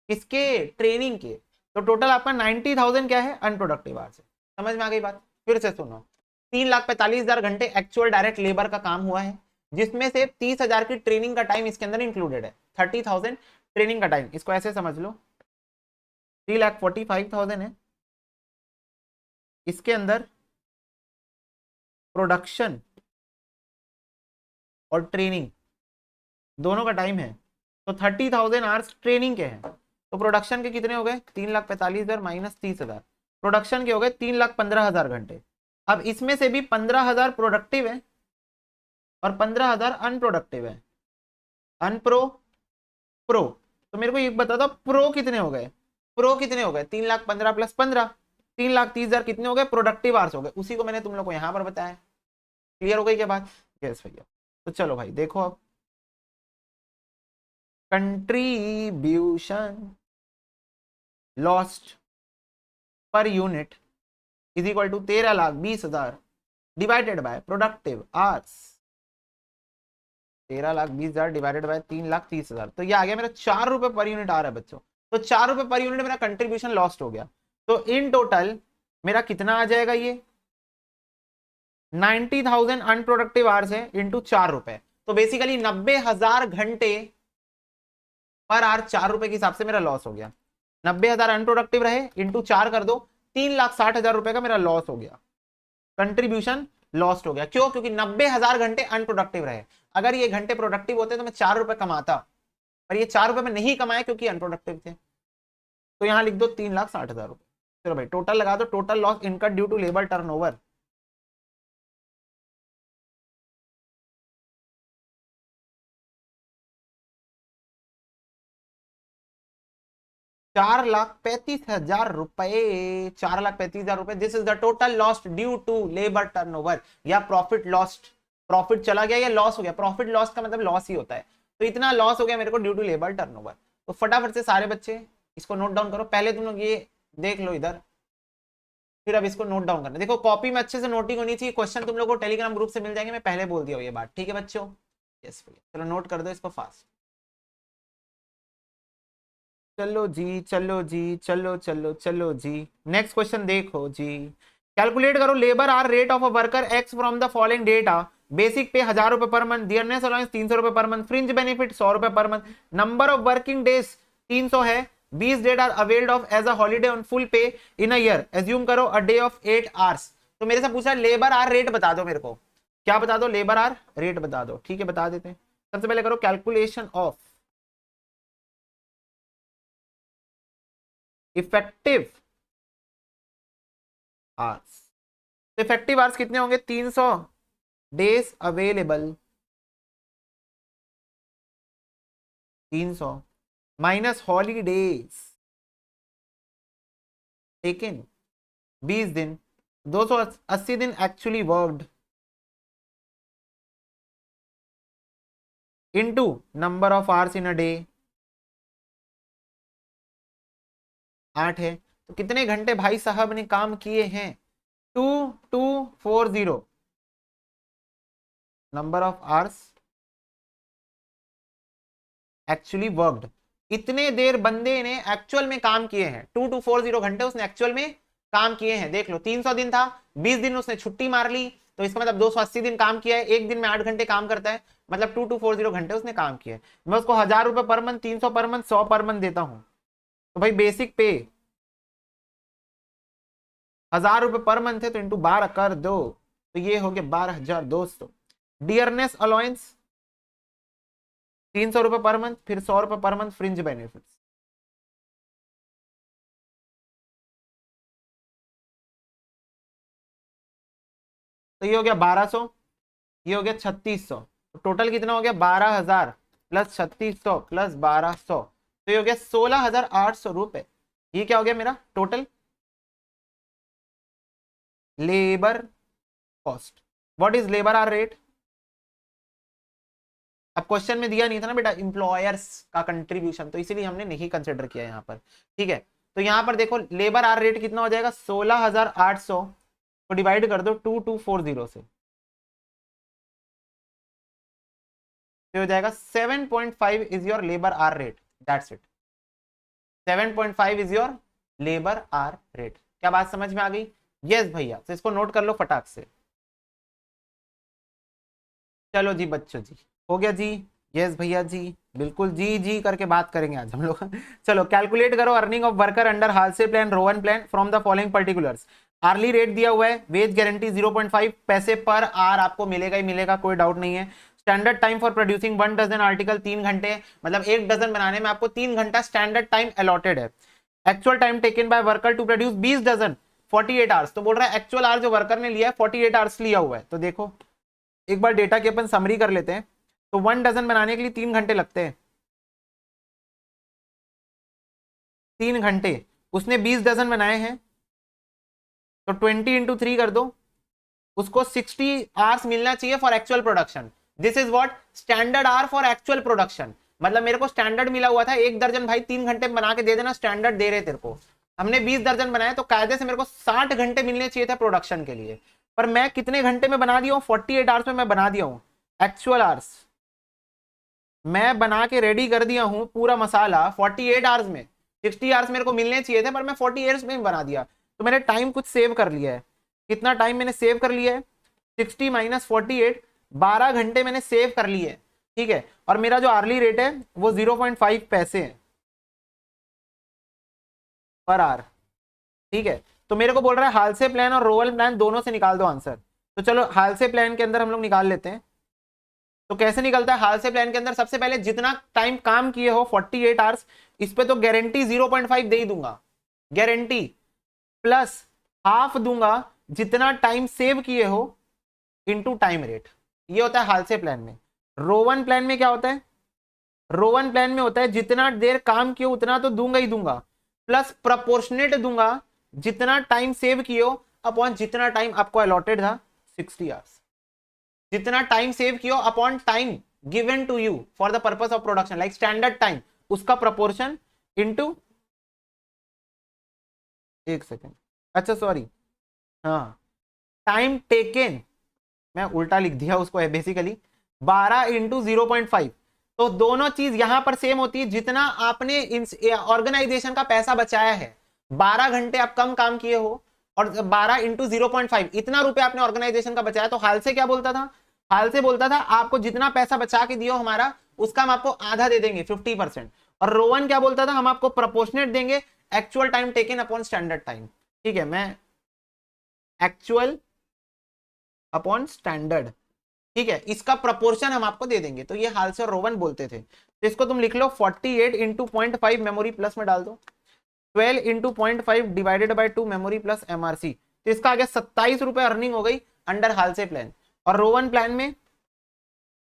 किसके, ट्रेनिंग के। तो टोटल आपका 90,000 क्या है अनप्रोडक्टिव आवर्स है। समझ में आ गई बात? फिर से सुनो, 3,45,000 घंटे एक्चुअल डायरेक्ट लेबर का काम हुआ है, जिसमें से 30,000 की ट्रेनिंग का टाइम इसके अंदर इंक्लूडेड है। 30,000 ट्रेनिंग का टाइम, इसको ऐसे समझ लो 3,45,000 है, इसके अंदर प्रोडक्शन और ट्रेनिंग दोनों का टाइम है। तो 30,000 आवर्स ट्रेनिंग के हैं, तो प्रोडक्शन के कितने हो गए 3,45,000 माइनस 30,000, प्रोडक्शन के हो गए 3,15,000 घंटे। अब इसमें से भी 15,000 प्रोडक्टिव है और 15,000 अनप्रोडक्टिव है। अनप्रो प्रो, तो मेरे को एक बता दो प्रो कितने हो गए, प्रो कितने हो गए 3,15,000 प्लस 15, 3,30,000 कितने हो गए प्रोडक्टिव आवर्स हो गए। उसी को मैंने तुम लोग को यहां पर बताया। क्लियर हो गई क्या बात? यस भैया। तो चलो भाई देखो, अब contribution lost per unit is equal to 13,20,000 divided by productive hours. 13,20,000 divided by 3,30,000, तो ये आ गया मेरा 4 रुपए पर यूनिट आ रहा है बच्चों। तो 4 रुपए पर यूनिट मेरा कंट्रीब्यूशन लॉस्ट हो गया। तो इन टोटल मेरा कितना आ जाएगा, ये 90,000 अनप्रोडक्टिव आवर्स है इंटू 4 रुपए। तो बेसिकली 90,000 घंटे पर आवर 4 रुपए के हिसाब से मेरा लॉस हो गया। 90,000 अनप्रोडक्टिव रहे, इंटू 4 कर दो, 3,60,000 रुपए का मेरा लॉस हो गया, कंट्रीब्यूशन लॉस्ट हो गया। क्यों? क्योंकि 90,000 घंटे अनप्रोडक्टिव रहे। अगर ये घंटे प्रोडक्टिव होते तो मैं 4 रुपए कमाता, पर ये 4 रुपए में नहीं कमाए क्योंकि अनप्रोडक्टिव थे। तो यहां लिख दो 3,60,000 रुपए। चलो भाई टोटल लगा दो, total loss incurred due to labour turnover. 4,35,000 रुपए, 4,35,000 रुपए। This is the total lost due to labour turnover, या प्रॉफिट लॉस्ट, प्रॉफिट चला गया या लॉस हो गया। प्रॉफिट लॉस का मतलब लॉस ही होता है, तो इतना लॉस हो गया मेरे को ड्यू टू लेबर टर्नओवर। तो फटाफट से सारे बच्चे इसको नोट डाउन करो। पहले तुम लोग ये देख लो इधर, फिर अब इसको नोट डाउन करना। देखो कॉपी में अच्छे से नोटिंग होनी चाहिए, क्वेश्चन तुम लोग को टेलीग्राम ग्रुप से मिल जाएंगे, मैं पहले बोल दिया हूँ ये बात, ठीक है बच्चों। यस भैया, चलो नोट कर दो इसको फास्ट। चलो जी, चलो जी, चलो चलो चलो जी, नेक्स्ट क्वेश्चन देखो जी। कैलकुलेट करो labour hour rate of a worker X from the following data. Basic pay 1000 रुपए पर मंथ, डियरनेस अलाउंस 300 रुपए पर मंथ, फ्रिंज बेनिफिट 100 रुपए per month, number of working days 300 है, 20 days are availed of as a holiday on full pay in a year, assume करो a day of 8 hours. तो मेरे से पूछा labour hour rate बता दो मेरे को, क्या बता दो, लेबर आर रेट बता दो। ठीक है बता देते हैं। सबसे पहले करो calculation of effective hours. Effective hours कितने होंगे, 300 days available, 300 minus holidays taken 20 दिन, 280 दिन actually worked, into number of hours in a day, 8 है। तो कितने घंटे भाई साहब ने काम किए हैं, 2240 number of hours actually worked. इतने देर बंदे ने एक्चुअल में काम किए हैं, 2240 घंटे उसने एक्चुअल में काम किए हैं। देख लो 300 दिन था, 20 दिन उसने छुट्टी मार ली, तो इसका मतलब 280 दिन काम किया है। एक दिन में 8 घंटे काम करता है, मतलब 2240 घंटे उसने काम किया है। मैं उसको 1000 रुपए per month, 300 per month, 100 per month देता हूं। तो भाई बेसिक पे 1000 रुपए पर मंथ है, तो इंटू 12 कर दो, तो ये हो गया 12,200। डियरनेस अलाउंस 300 रुपए पर मंथ, फिर 100 रुपए पर मंथ फ्रिंज बेनिफिट्स, तो ये हो गया 1200, ये हो गया 3600। तो टोटल कितना हो गया, 12,000 प्लस 3600 प्लस 1200, तो ये हो गया 16,800 रुपए। ये क्या हो गया मेरा total labour cost. What is labour hour rate. अब क्वेश्चन में दिया नहीं था ना बेटा इंप्लॉयर्स का कंट्रीब्यूशन, तो इसीलिए हमने नहीं कंसिडर किया यहाँ पर। ठीक है, तो यहाँ पर देखो लेबर आर रेट कितना हो जाएगा, 16,800 को डिवाइड कर दो 2240 से, तो हो जाएगा 7.5 is your labour hour rate, that's it. 7.5 is your labour hour rate. क्या बात समझ में आ गई। यस भैया, तो इसको नोट कर लो फटाक से। चलो जी बच्चों जी, हो गया जी। यस भैया जी, बिल्कुल जी जी करके बात करेंगे आज हम लोग। चलो कैलकुलेट करो earning of worker under Halsey plan Rowan plan from the following particulars. Hourly rate दिया हुआ है, वेज गारंटी 0.5 पैसे पर आर आपको मिलेगा ही मिलेगा, कोई डाउट नहीं है। Standard time for producing 1 dozen article 3 घंटे, मतलब 1 डजन बनाने में आपको 3 घंटा स्टैंडर्ड टाइम अलॉटेड है। Actual time taken by worker to produce 20 dozen 48 hours, तो बोल रहा है एक्चुअल आवर जो वर्कर ने लिया है 48 आवर्स लिया हुआ है। तो देखो एक बार डेटा की अपन समरी कर लेते हैं। तो 1 डजन बनाने के लिए 3 घंटे लगते हैं, 3 घंटे, उसने 20 डजन बनाए हैं, तो 20 इंटू 3 कर दो, उसको 60 आवर्स मिलना चाहिए for actual production. This is what standard hour for actual production, मतलब मेरे को स्टैंडर्ड मिला हुआ था 1 दर्जन भाई 3 घंटे में बना के दे देना, स्टैंडर्ड दे रहे तेरे को। हमने 20 दर्जन बनाए, तो कायदे से मेरे को 60 घंटे मिलने चाहिए था प्रोडक्शन के लिए, पर मैं कितने घंटे में बना दिया हूँ, 48 आवर्स में मैं बना दिया हूँ। एक्चुअल आवर्स मैं बना के रेडी कर दिया हूँ पूरा मसाला 48 आवर्स में, 60 आवर्स मेरे को मिलने चाहिए थे, पर मैं 40 आवर्स में बना दिया, तो मैंने टाइम कुछ सेव कर लिया है। कितना टाइम मैंने सेव कर लिया है, 60 माइनस 48, 12 घंटे मैंने सेव कर लिए। ठीक है, और मेरा जो आर्ली रेट है वो 0.5 पैसे है पर आवर। ठीक है, तो मेरे को बोल रहा है हालसे प्लान और रोवल प्लान दोनों से निकाल दो आंसर। तो चलो हालसे प्लान के अंदर हम लोग निकाल लेते हैं। तो कैसे निकलता है हालसे प्लान के अंदर, सबसे पहले जितना टाइम काम किए हो 48 आवर्स, इस पे तो गारंटी 0.5 दे ही दूंगा, गारंटी प्लस हाफ दूंगा जितना टाइम सेव किए हो इनटू टाइम रेट। ये होता है हालसे प्लान में। रोवन प्लान में क्या होता है, रोवन प्लान में होता है जितना देर काम किए उतना तो दूंगा ही दूंगा, प्लस प्रोपोर्शनेट दूंगा जितना टाइम सेव कियो अपॉन जितना टाइम आपको अलॉटेड था 60 आवर्स, जितना टाइम सेव कियो upon time given to you for the purpose of production like standard time, उसका प्रोपोर्शन इनटू, एक सेकेंड, अच्छा सॉरी, हाँ, टाइम टेकन, मैं उल्टा लिख दिया उसको, है बेसिकली 12 इंटू 0.5। तो दोनों चीज यहां पर सेम होती है, जितना आपने ऑर्गेनाइजेशन का पैसा बचाया है, 12 घंटे आप कम काम किए हो और 12 इंटू 0.5 इतना रुपए आपने ऑर्गेनाइजेशन का बचाया। तो हाल से क्या बोलता था, हाल से बोलता था आपको जितना पैसा बचा के दियो हमारा, उसका हम आपको आधा दे देंगे 50%। और रोवन क्या बोलता था, हम आपको प्रोपोर्शनेट देंगे actual time taken upon standard time. ठीक है, मैं एक्चुअल अपॉन स्टैंडर्ड, ठीक है, इसका प्रपोर्शन हम आपको दे देंगे। तो ये हाल से और रोवन बोलते थे। तो इसको तुम लिख लो 48 इंटू 0.5 मेमोरी प्लस में डाल दो, 12 into 0.5 divided by 2 memory plus MRC. तो इसका आगे 27 रुपए अर्निंग हो गई अंडर हाल से प्लान। और रोवन प्लान में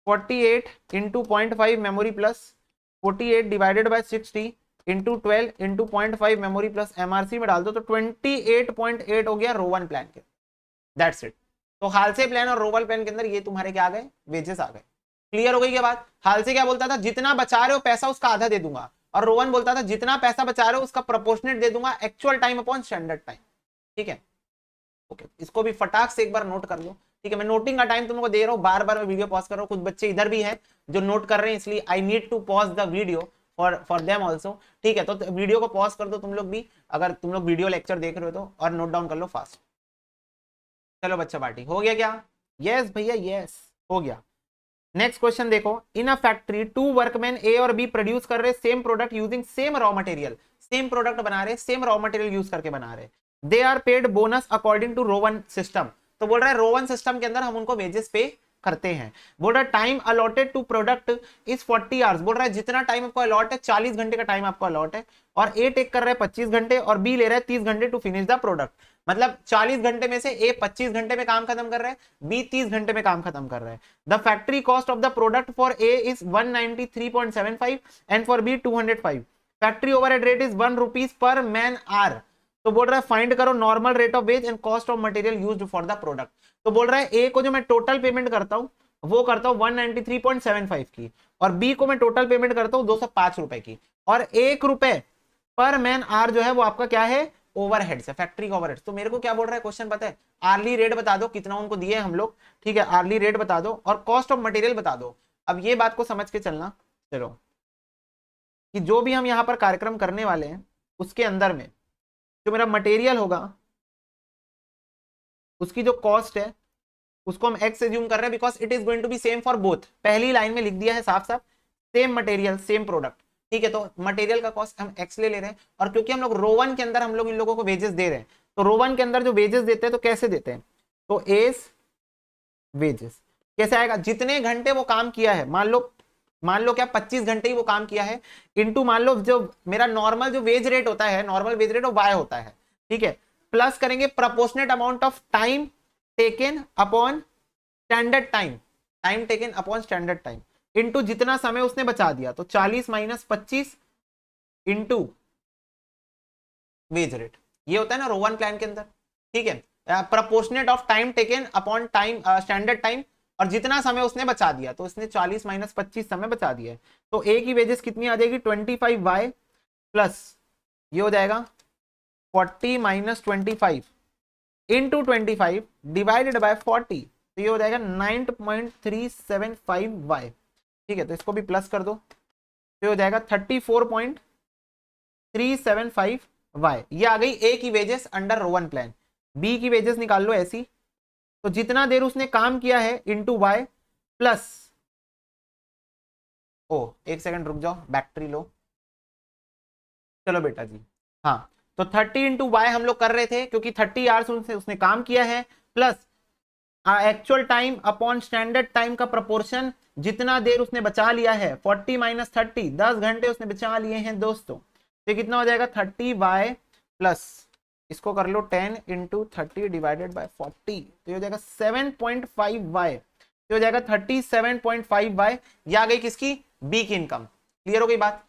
48 into 0.5 memory plus 48 divided by 60 into 12 into 0.5 memory plus MRC में डाल दो, तो 28.8 हो गया रोवन प्लान के। That's it. तो हाल से प्लान और रोवन प्लान के अंदर ये तुम्हारे क्या आ गए, वेजेस आ गए। क्लियर हो गई क्या बात। हाल से क्या बोलता था, जितना बचा रहे हो पैसा उसका आधा दे दूंगा, और रोवन बोलता था जितना पैसा बचा रहे हो उसका प्रोपोर्शनेट दे दूंगा actual time upon standard time. ठीक है, ओके, इसको भी फटाक से एक बार नोट कर लो। ठीक है, मैं नोटिंग का टाइम तुमको दे रहा हूँ, बार बार मैं वीडियो पॉज कर रहा हूँ, कुछ बच्चे इधर भी है जो नोट कर रहे हैं, इसलिए I need to pause the video for them also. ठीक है, तो वीडियो को पॉज कर दो तुम लोग भी, अगर तुम लोग वीडियो लेक्चर देख रहे हो तो, और नोट डाउन कर लो फास्ट। चलो बच्चा पार्टी हो गया क्या, यस भैया यस हो गया। नेक्स्ट क्वेश्चन देखो, इन अ फैक्ट्री 2 वर्कमैन ए और बी प्रोड्यूस कर रहे same product using same raw material, same product बना रहे, सेम रॉ मटेरियल यूज करके बना रहे, they are paid bonus according to Rowan system. तो बोल रहा है रोवन सिस्टम के अंदर हम उनको वेजेस पे करते हैं। बोल रहा है time allotted to product is 40 hours, बोल रहा है जितना टाइम आपको अलॉट है 40 घंटे का टाइम आपको अलॉट है, और ए टेक कर रहा है 25 घंटे और बी ले रहा है 30 घंटे टू फिनिश द प्रोडक्ट। मतलब 40 घंटे में से ए 25 घंटे में काम खत्म कर रहा है, बी 30 घंटे में काम खत्म कर रहा है। The factory cost of the product for A is 193.75 and for B 205। Factory overhead rate is 1 rupees per man hour. तो बोल रहा है फाइंड करो normal rate of wage and cost of material used for the product. तो बोल रहा है ए को जो मैं टोटल पेमेंट करता हूं वो करता हूं 193.75 की, और बी को मैं टोटल पेमेंट करता हूं 205 रुपए की, और 1 रुपए पर मैन आवर जो है वो आपका क्या है, ओवरहेड से, फैक्ट्री का ओवरहेड। तो मेरे को क्या बोल रहा है क्वेश्चन पता है, आर्ली रेट बता दो कितना उनको दिए हम लोग। ठीक है, आर्ली रेट बता दो और कॉस्ट ऑफ मटेरियल बता दो। अब ये बात को समझ के चलना, चलो, कि जो भी हम यहाँ पर कार्यक्रम करने वाले हैं उसके अंदर में जो मेरा मटेरियल होगा उसकी जो कॉस्ट है उसको हम एक्स एज्यूम कर रहे हैं, because it is going to be same for both. पहली लाइन में लिख दिया है साफ साफ, सेम मटेरियल सेम प्रोडक्ट। ठीक है, तो मटेरियल का कॉस्ट हम एक्स ले रहे हैं, और क्योंकि हम लोग रोवन के अंदर हम लोग इन लोगों को वेजेस दे रहे हैं, तो रोवन के अंदर जो वेजेस देते हैं तो कैसे देते हैं, तो एस वेजेस कैसे आएगा, जितने घंटे वो काम किया है, मान लो क्या 25 घंटे ही वो काम किया है, इनटू मान लो जो मेरा नॉर्मल जो वेज रेट होता है, नॉर्मल वेज रेट वो वाई होता है। ठीक है, प्लस करेंगे proportionate amount of time taken upon standard time, time taken upon standard time, into जितना समय उसने बचा दिया, तो 40 माइनस 25 इनटू वेज रेट, ये होता है ना रोवन प्लान के अंदर। ठीक है, proportionate of time taken upon time standard time, और जितना समय उसने बचा दिया, तो इसने 40 माइनस 25 समय बचा दिया है। तो ए की वेजेस कितनी आ जाएगी, 25y प्लस ये हो जाएगा 40 माइनस 25 इंटू 25 डिवाइडेड बाय 40, तो ये हो जाएगा 9.375y। ठीक है, तो इसको भी प्लस कर दो, तो हो जाएगा 34.375y। ये आ गई ए की wages under Rowan plan. B की वेजेस निकाल लो ऐसी, तो जितना देर उसने काम किया है इंटू वाई प्लस, ओ एक सेकंड रुक जाओ, बैटरी लो, चलो बेटा जी, हाँ, तो 30 इंटू वाई हम लोग कर रहे थे क्योंकि 30 आवर्स उसने काम किया है, plus actual time upon standard time का प्रोपोर्शन जितना देर उसने बचा लिया है, 40 माइनस 30, 10 घंटे उसने बचा लिए हैं दोस्तों, तो कितना हो जाएगा 30y प्लस इसको कर लो 10 इंटू 30 डिवाइडेड बाय 40, तो हो जाएगा 7.5y, तो हो जाएगा 37.5y। ये आ गई किसकी, बी की इनकम। क्लियर हो गई बात,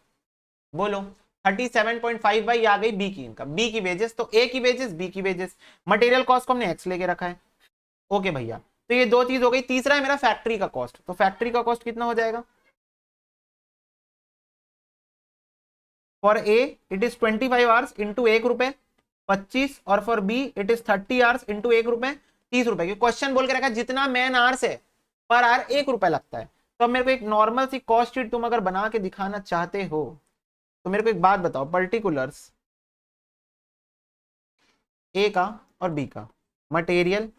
बोलो 37.5 बाई आ गई बी की इनकम, बी की वेजेस, तो ए की वेजेस बी की वेजेस, मटेरियल कॉस्ट को हमने एक्स लेके रखा है। ओके भैया, तो ये दो चीज हो गई। तीसरा है मेरा फैक्ट्री का कॉस्ट, तो फैक्ट्री का कॉस्ट कितना हो जाएगा? For a it is 25 hours into 1 रुपए 25, और for B it is 30 hours into 1 रुपए 30 रुपए। क्योंकि क्वेश्चन बोल के रखा जितना मैन आवर्स है पर आवर 1 रुपए लगता है। तो अब मेरे को एक नॉर्मल सी कॉस्ट शीट तुम अगर बना के दिखाना चाहते हो तो मेरे को एक बात बताओ, पर्टिकुलर्स ए का और बी का, material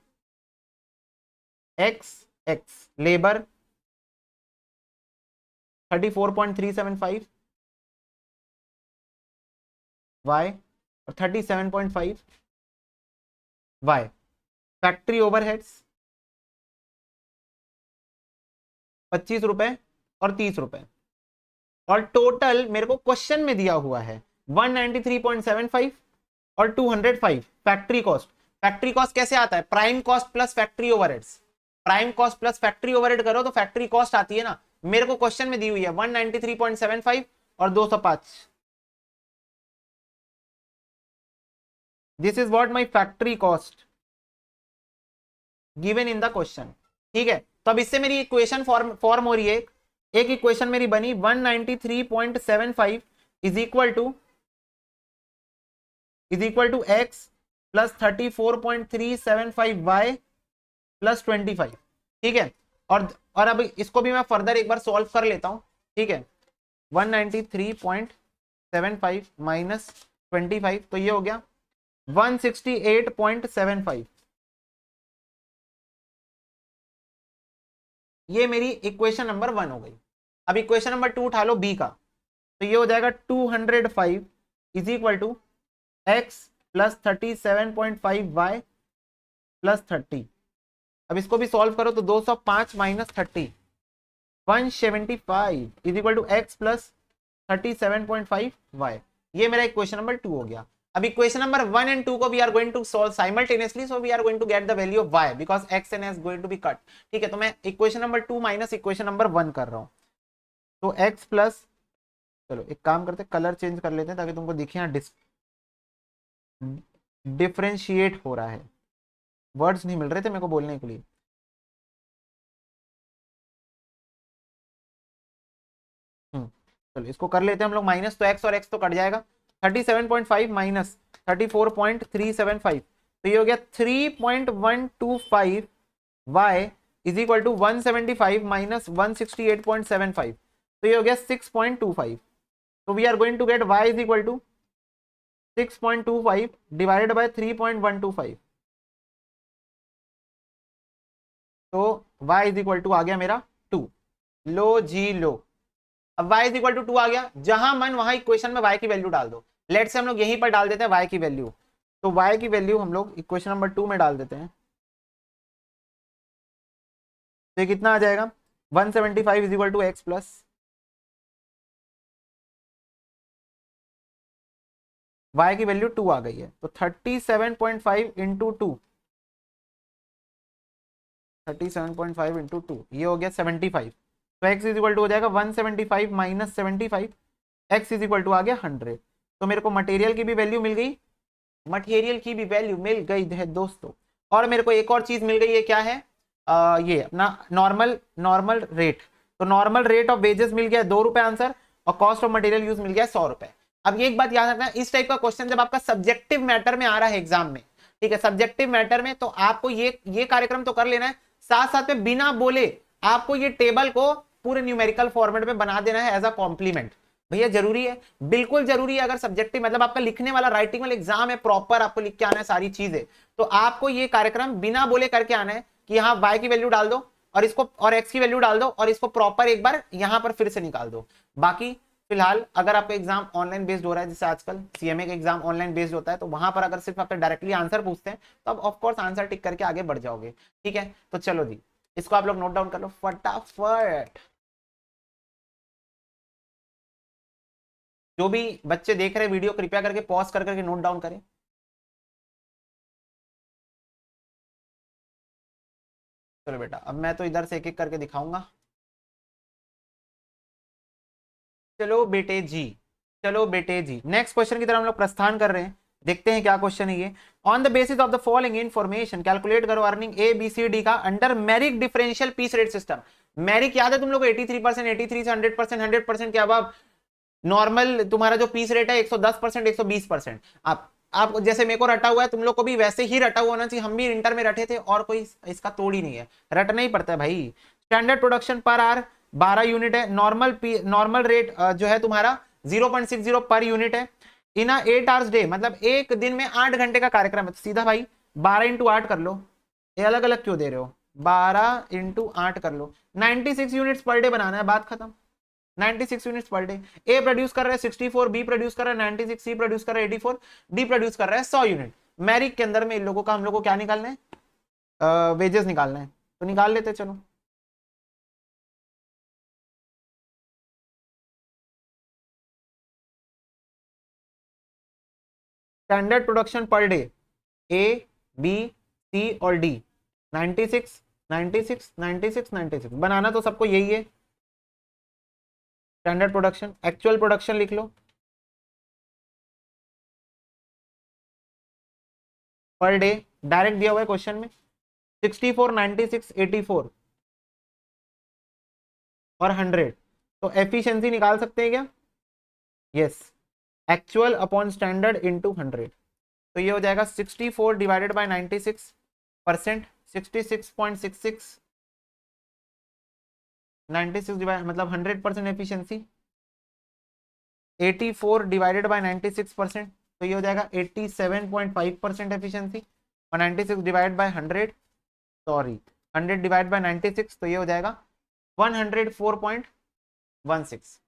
X X, labour 34.375 Y और 37.5 वाई, फैक्ट्री ओवरहेड्स 25 रुपए और 30 रुपए, और टोटल मेरे को क्वेश्चन में दिया हुआ है 193.75 और 205 फैक्ट्री कॉस्ट। फैक्ट्री कॉस्ट कैसे आता है? Prime cost plus factory overheads, prime cost plus factory overhead करो तो फैक्ट्री कॉस्ट आती है ना। मेरे को क्वेश्चन में दी हुई है 193.75 और 205। This is what my factory cost given in the question. ठीक है, तो अब इससे मेरी इक्वेशन फॉर्म हो रही है, एक इक्वेशन मेरी बनी 193.75 is equal to x plus 34.375 Y plus 25। ठीक है, और अब इसको भी मैं फर्दर एक बार सॉल्व कर लेता हूं। ठीक है, 193.75 माइनस 25, तो ये हो गया 168.75। ये मेरी इक्वेशन नंबर 1 हो गई। अब इक्वेशन नंबर 2 उठा लो बी का, तो ये हो जाएगा 205 is equal to x plus 37.5 Y plus 30। अब इसको भी सॉल्व करो तो 205 minus 30 175 is equal to x plus 37.5 Y. ये मेरा इक्वेशन नंबर 2 हो गया। अब इक्वेशन नंबर 1 एंड 2 को we are going to solve simultaneously, so we are going to get the value of y because x and s going to be cut. ठीक है, तो मैं equation number 2 minus equation number 1 कर रहा हूं, तो x plus, चलो एक काम करते हैं, कलर चेंज कर लेते हैं ताकि तुमको दिखे यहाँ डिफरेंशिएट हो रहा है। वर्ड्स नहीं मिल रहे थे मेरे को बोलने के लिए। चलो इसको कर लेते हैं हम लोग माइनस, तो x और x तो कट जाएगा। 37.5 माइनस 34.375, तो ये हो गया 3.125 y is equal to 175 minus 168.75, तो ये हो गया 6.25। तो we are going to get y is equal to 6.25 divided by 3.125, तो y इज इक्वल टू आ गया मेरा 2। लो जी लो, अब y इज इक्वल टू 2 आ गया, जहां मन वहां इक्वेशन में y की वैल्यू डाल दो। लेट से हम लोग यहीं पर डाल देते हैं y की वैल्यू, तो y की वैल्यू हम लोग इक्वेशन नंबर 2 में डाल देते हैं, तो ये कितना आ जाएगा 175 is equal to x plus, y की वैल्यू 2 आ गई है, तो 37.5 इंटू 2, 37.5 इंटू 2, ये हो गया 75। तो x इज इक्वल टू हो जाएगा 175 minus 75, x is equal to आ गया 100। तो मेरे को मटेरियल की भी वैल्यू मिल गई, मटेरियल की भी वैल्यू मिल गई है दोस्तों। और मेरे को एक और चीज मिल गई है, क्या है? ये अपना नॉर्मल रेट। तो नॉर्मल रेट ऑफ वेजेस मिल गया 2 रुपए आंसर, और कॉस्ट ऑफ मटेरियल यूज मिल गया 100 रुपए। अब ये एक बात याद रखना, इस टाइप का क्वेश्चन जब आपका सब्जेक्टिव मैटर में आ रहा है एग्जाम में, ठीक है, सब्जेक्टिव मैटर में, तो आपको ये कार्यक्रम तो कर लेना है, साथ साथ में बिना बोले आपको ये टेबल को पूरे न्यूमेरिकल फॉर्मेट में बना देना है एज अ कॉम्प्लीमेंट। भैया जरूरी है, बिल्कुल जरूरी है। अगर सब्जेक्टिव मतलब आपका लिखने वाला राइटिंग वाला एग्जाम है, प्रॉपर आपको लिख के आना है सारी चीजें, तो आपको ये कार्यक्रम बिना बोले करके आना है कि हाँ y की वैल्यू डाल दो और इसको, और x की वैल्यू डाल दो और इसको प्रॉपर एक बार यहां पर फिर से निकाल दो। बाकी फिलहाल अगर आपका एग्जाम ऑनलाइन बेस्ड हो रहा है, जैसे आजकल सीएमए का एग्जाम ऑनलाइन बेस्ड होता है, तो वहां पर अगर सिर्फ आपसे डायरेक्टली आंसर पूछते हैं तो आप ऑफकोर्स आंसर टिक करके आगे बढ़ जाओगे। ठीक है, तो चलो जी, इसको आप लोग नोट डाउन कर लो फटाफट। जो भी बच्चे देख रहे वीडियो कृपया करके पॉज कर करके नोट डाउन करें। चलो बेटा, अब मैं तो इधर से एक एक करके दिखाऊंगा। चलो बेटे जी, चलो बेटे जी, नेक्स्ट क्वेश्चन की तरफ हम लोग प्रस्थान कर रहे हैं। देखते हैं क्या क्वेश्चन है ये। On the basis of the following information calculate करो earning A B C D का under Merrick differential piece rate system. Merrick याद है तुम लोग को 83%, 83 से 100%, 100% के अब नॉर्मल तुम्हारा जो पीस रेट है 110%, 120%। आप जैसे मेरे को रटा हुआ है, तुम लोग को भी वैसे ही रटा हुआ होना चाहिए। हम भी इंटर में रटे थे और कोई इसका तोड़ ही नहीं है, रटना ही पड़ता है भाई। Standard production per hour 12 unit है। नॉर्मल रेट जो है तुम्हारा 0.60 पर यूनिट है। इन 8 आवर्स डे, मतलब एक दिन में 8 घंटे का कार्यक्रम है। तो सीधा भाई 12 इंटू 8 कर लो। ये अलग अलग क्यों दे रहे हो, 12 इंटू 8 कर लो। 96 यूनिट्स पर डे बनाना है, बात खत्म। 96 यूनिट्स पर डे। ए प्रोड्यूस कर रहा है 64, बी प्रोड्यूस कर रहा है 96, सी प्रोड्यूस कर रहा है 84, डी प्रोड्यूस कर रहा है 100 यूनिट। मैरिक के अंदर में इन लोगों का हम लोग को क्या निकालना है, वेजेस निकालना है। तो निकाल लेते चलो। Standard production per day A B C और डी 96 96 96 96 बनाना तो सबको यही है। स्टैंडर्ड प्रोडक्शन, एक्चुअल प्रोडक्शन लिख लो पर डे, डायरेक्ट दिया हुआ है क्वेश्चन में 64, 96, 84 और 100। तो एफिशिएंसी निकाल सकते हैं क्या, yes, actual upon standard into 100। तो ये हो जाएगा 64 डिवाइडेड बाय 96%, 66.66, 96 डिवाइड मतलब 100% एफिशिएंसी। 84 डिवाइडेड बाय 96%, तो ये हो जाएगा 87.5% एफिशिएंसी। और 96 divide by 100, sorry 100 divide by 96, तो ये हो जाएगा 104.16।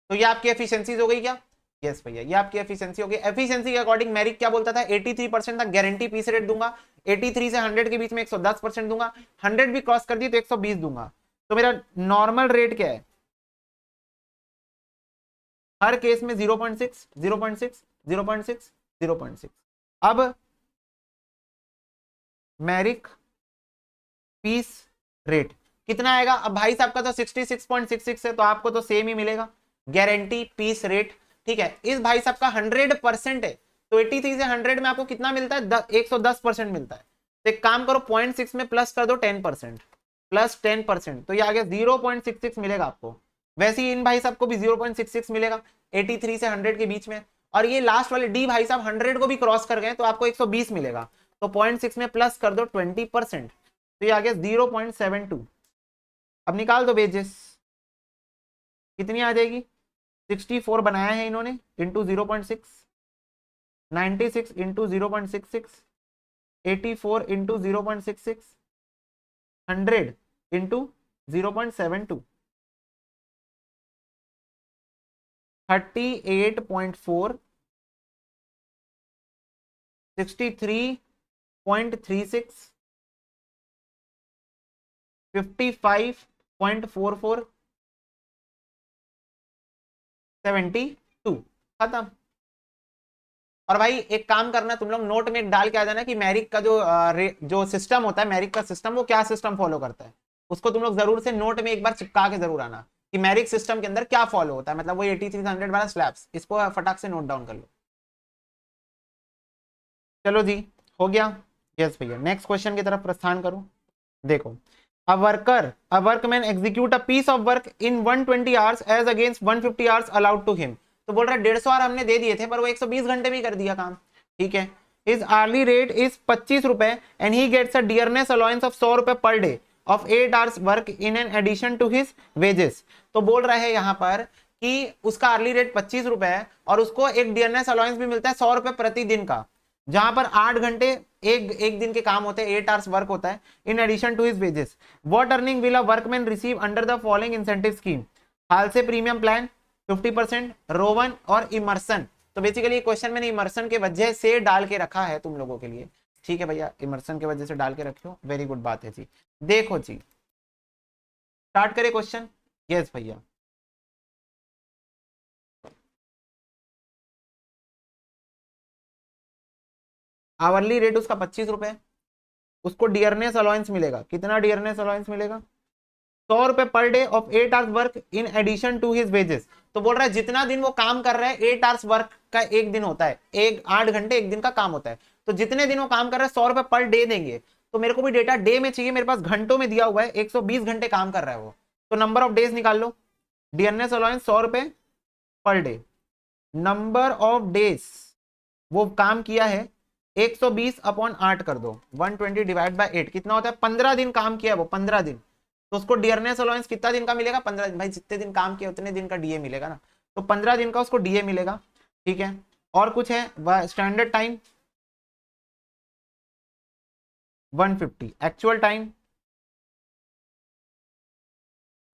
तो ये आपकी एफिशिएंसीज हो गई क्या, यस भैया, ये आपकी एफिशिएंसी हो गई। एफिशिएंसी के अकॉर्डिंग मेरिक क्या बोलता था, 83% तक गारंटी पीस रेट दूंगा, 83 से 100 के बीच में 110% दूंगा, 100 भी क्रॉस कर दी तो 120 दूंगा। तो मेरा नॉर्मल रेट क्या है, हर केस में 0.6 0.6 0.6 0.6। अब मेरिक पीस रेट कितना आएगा, अब भाई साहब का तो 66.66 है, तो आपको तो सेम ही मिलेगा गारंटी पीस रेट, ठीक है। इस भाई साहब का 100% है, तो 83 से 100 में आपको कितना मिलता है, 110% मिलता है। तो एक काम करो 0.6 में प्लस कर दो 10%, प्लस 10%, तो ये आ गया 0.66 मिलेगा आपको। वैसे ही इन भाई साहब को भी 0.66 मिलेगा 83 से 100 के बीच में। और ये लास्ट वाले डी भाई साहब 100 को भी क्रॉस कर गए तो आपको 120 मिलेगा। तो 0.6 में प्लस कर दो 20%, तो ये आ गया 0.72। अब निकाल दो वेजेस, कितनी आ जाएगी, 64 बनाया है इन्होंने इंटू 0.6, 96 इंटू 0.66, 84 इंटू 0.66, 100 इंटू 0.72, 38.4, 63.36, 55.44, 72, खत्म। और भाई एक काम करना, तुम लोग नोट में डाल के आ जाना कि मैरिक का जो सिस्टम होता है, मैरिक का सिस्टम वो क्या सिस्टम फॉलो करता है, उसको तुम लोग जरूर से नोट में एक बार चिपका के जरूर आना कि मैरिक सिस्टम के अंदर क्या फॉलो होता है, मतलब वो 83 से 100 वाला स्लैब्स, इसको फटाक से नोट डाउन कर लो। चलो जी, हो गया, यस भैया। नेक्स्ट क्वेश्चन की तरफ प्रस्थान करो। देखो, a workman execute a piece of work in 120 hours as against 150 hours allowed to him। तो बोल रहा है 150 आवर हमने दे दिए थे पर वो 120 घंटे में कर दिया काम, ठीक है। his hourly rate is 25 रुपए and he gets a dearness allowance of 100 रुपए per day of 8 hours work in an addition to his wages। तो बोल रहा है यहाँ पर कि उसका अर्ली रेट 25 रुपए है और उसको एक डियरनेस अलाउंस भी मिलता है 100 रुपए प्रतिदिन का, जहां पर 8 घंटे एक दिन के काम होते हैं, 8 आवर्स वर्क होता है in addition to his wages. What earning will a workman receive under the following incentive scheme, Halsey premium plan 50%, Rowan और इमर्सन। तो बेसिकली क्वेश्चन मैंने इमर्सन के वजह से डाल के रखा है तुम लोगों के लिए, ठीक है भैया, इमर्सन के वजह से डाल के रखियो, वेरी गुड बात है जी। देखो जी, स्टार्ट करें क्वेश्चन, यस भैया। आवरली रेट उसका 25 रुपए, उसको डियरनेस अलाउंस मिलेगा, कितना डियरनेस अलाउंस मिलेगा, 100 रुपए per day of 8 hours work in addition to his wages. तो बोल रहा है जितना दिन वो काम कर रहा है 8 आवर्स वर्क का एक दिन होता है, 8 घंटे एक दिन का काम होता है, तो जितने दिन वो काम कर रहा है 100 रुपए पर डे देंगे। तो मेरे को भी डेटा डे में चाहिए, मेरे पास घंटों में दिया हुआ है 120 घंटे काम कर रहा है वो, तो नंबर ऑफ डेज निकाल लो। डियरनेस अलाउंस 100 रुपए per day, number of days वो काम किया है 120 अपॉन 8 कर दो, 120 डिवाइड बाय 8 कितना होता है, 15 दिन काम किया वो, 15 दिन, तो उसको डियरनेस अलाउंस कितना दिन का मिलेगा, 15 दिन। भाई जितने दिन काम किया उतने दिन का डीए मिलेगा ना, तो 15 दिन का उसको डीए मिलेगा। ठीक है, और कुछ है, स्टैंडर्ड टाइम 150, एक्चुअल टाइम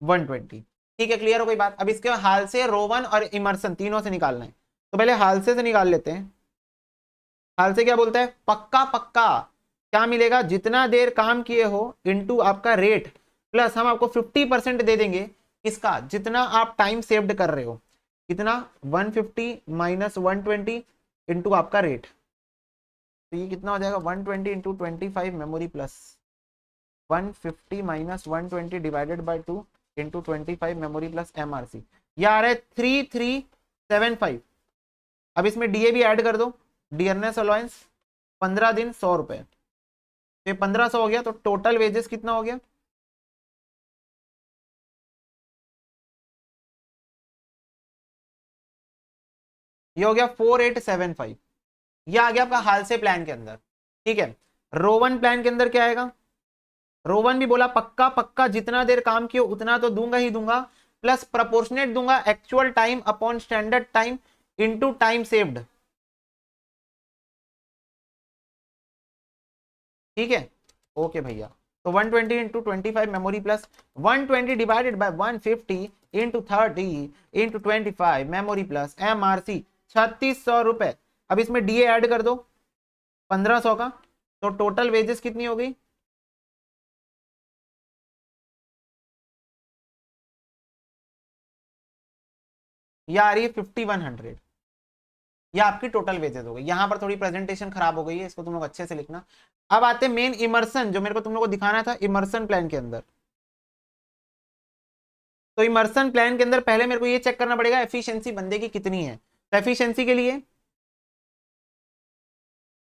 120। ठीक है, क्लियर हो गई बात। अब इसके हाल से, रोवन और इमर्सन तीनों से निकालना है, तो पहले हाल से निकाल लेते हैं। हाल से क्या बोलता है, पक्का पक्का क्या मिलेगा, जितना देर काम किए हो इनटू आपका रेट, प्लस हम आपको 50% दे देंगे इसका, जितना आप टाइम सेव्ड कर रहे हो, कितना 150 माइनस 120 इंटू आपका रेट, तो ये कितना हो जाएगा 120 into 25 memory plus 150 minus 120 divided by 2 into 25 memory plus MRC, ये आ रहा है 3375। अब इसमें डीए भी ऐड कर दो, डियरनेस अलाउंस 15 दिन 100 रुपए, तो 1500 हो गया, तो टोटल वेजेस कितना हो गया, ये हो गया 4875। ये आ गया आपका हाल से प्लान के अंदर। ठीक है, रोवन प्लान के अंदर क्या आएगा, रोवन भी बोला पक्का पक्का जितना देर काम किया उतना तो दूंगा ही दूंगा, प्लस प्रोपोर्शनेट दूंगा actual time upon standard time into time saved. ठीक है, ओके भैया, तो 120 into 25 memory plus 120 divided by 150 into 30 into 25 memory plus MRC 3600 रुपए। अब इसमें डीए ऐड कर दो 1500 का, तो टोटल वेजेस कितनी हो गई, ये आ रही है 5100, ये आपकी टोटल वेजेस हो गई। यहां पर थोड़ी प्रेजेंटेशन खराब हो गई है, इसको तुम लोग अच्छे से लिखना। अब आते हैं मेन इमर्सन, जो मेरे को तुम लोग को दिखाना था इमर्सन प्लान के अंदर। तो इमर्सन प्लान के अंदर पहले मेरे को ये चेक करना पड़ेगा एफिशिएंसी बंदे की कितनी है। तो एफिशिएंसी के लिए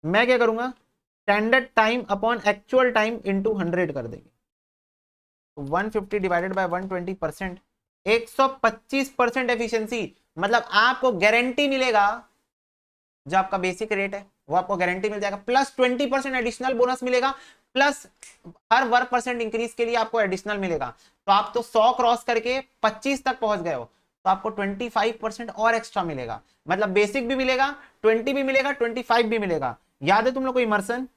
मैं क्या करूंगा, standard time upon actual time into 100 कर देंगे, तो 150 डिवाइडेड बाय 120%, 125% एफिशिएंसी, मतलब आपको गारंटी मिलेगा, जो आपका बेसिक रेट है वो आपको गारंटी मिल जाएगा, प्लस 20% एडिशनल बोनस मिलेगा, plus her work percent increase के लिए आपको एडिशनल मिलेगा। तो आप तो 100 क्रॉस करके 25 तक पहुंच गए हो, तो आपको 25% और एक्स्ट्रा मिलेगा, मतलब बेसिक भी मिलेगा, 20 भी मिलेगा, 25 भी मिलेगा। याद है तुम लोग को इमर्सन,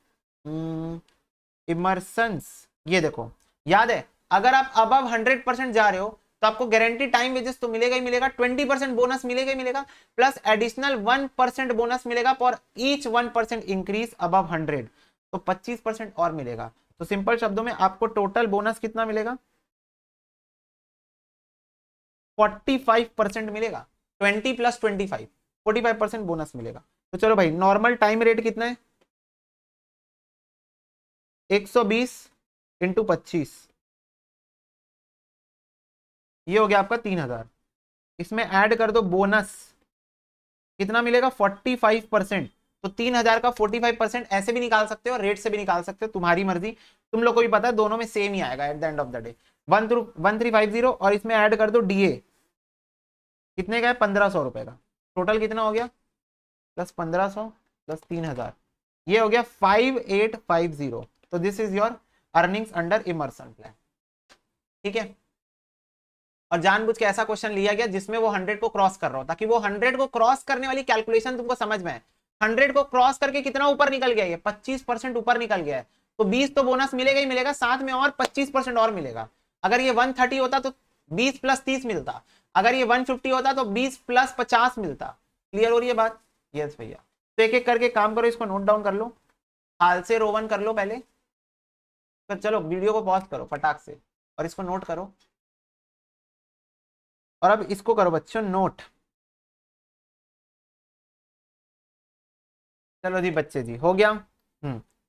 इमर्सन्स, ये देखो याद है, अगर आप अबव 100% जा रहे हो तो आपको गारंटी टाइम वेजेस तो मिलेगा ही मिलेगा, 20% बोनस मिलेगा ही मिलेगा, प्लस एडिशनल 1% बोनस मिलेगा फॉर ईच 1% इंक्रीज अबव 100, तो 25% और मिलेगा। तो सिंपल शब्दों में आपको टोटल बोनस कितना मिलेगा, 45% मिलेगा, 20 प्लस 25 45% बोनस मिलेगा। तो चलो भाई, नॉर्मल टाइम रेट कितना है, 120 इंटू 25, ये हो गया आपका 3000। इसमें ऐड कर दो बोनस, कितना मिलेगा 45%, तो 3000 का 45% ऐसे भी निकाल सकते हो, रेट से भी निकाल सकते हो, तुम्हारी मर्जी, तुम लोग को भी पता है दोनों में सेम ही आएगा eight the end of the day. 1350 और इसमें ऐड कर दो डीए, कितने का है 1500 रुपए का, टोटल कितना हो गया, प्लस 1500 प्लस 3000, ये हो गया 5850। तो this is your earnings under Emerson plan. ठीक है, और जानबूझ के ऐसा क्वेश्चन लिया गया जिसमें वो 100 को क्रॉस कर रहा हो, ताकि वो 100 को क्रॉस करने वाली कैलकुलेशन तुमको समझ में आए। 100 को क्रॉस करके कितना ऊपर निकल गया, ये 25% ऊपर निकल गया है, तो 20 तो बोनस मिलेगा ही मिलेगा, साथ में और 25% और मिलेगा। अगर ये 130 होता तो 20 प्लस 30 मिलता, अगर ये 150 होता तो 20 प्लस 50 मिलता। क्लियर हो रही है बात, यस भैया। तो एक एक करके काम करो, इसको नोट डाउन कर लो, हाल से रोवन कर लो पहले, तो चलो वीडियो को पॉज करो फटाक से और इसको नोट करो, और अब इसको करो बच्चों नोट। चलो जी बच्चे जी, हो गया।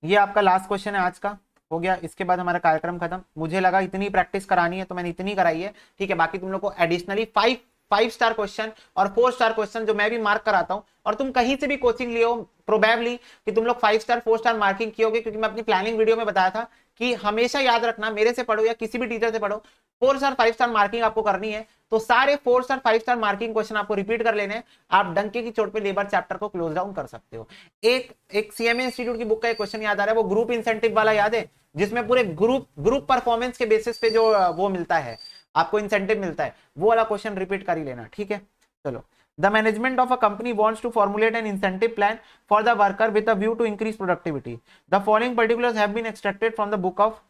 ये आपका लास्ट क्वेश्चन है आज का, हो गया, इसके बाद हमारा कार्यक्रम खत्म। मुझे लगा इतनी प्रैक्टिस करानी है तो मैंने इतनी कराई है, ठीक है। बाकी तुम लोग को एडिशनली 5 5 स्टार क्वेश्चन और 4 स्टार क्वेश्चन जो मैं भी मार्क कराता हूं, और तुम कहीं से भी कोचिंग लियो प्रोबेबली कि तुम लोग 5 स्टार 4 स्टार मार्किंग कियोगे, क्योंकि मैं अपनी प्लानिंग वीडियो में बताया था कि हमेशा याद रखना, मेरे से पढ़ो या किसी भी टीचर से पढ़ो, 4 स्टार 5 स्टार मार्किंग आपको करनी है। तो सारे 4 स्टार 5 स्टार मार्किंग क्वेश्चन आपको रिपीट कर लेने हैं, आप डंके की चोट पे लेबर चैप्टर को क्लोज डाउन कर सकते हो। एक सीएमए इंस्टीट्यूट की बुक का एक क्वेश्चन याद आ रहा है, वो ग्रुप इंसेंटिव वाला याद है, जिसमें पूरे ग्रुप परफॉर्मेंस के बेसिस पे जो वो मिलता है आपको इंसेंटिव मिलता है, वो वाला क्वेश्चन रिपीट कर ही लेना, ठीक है। चलो, the management of a company wants to formulate an incentive plan for the worker with a view to increase productivity. The following particulars have been extracted from the book of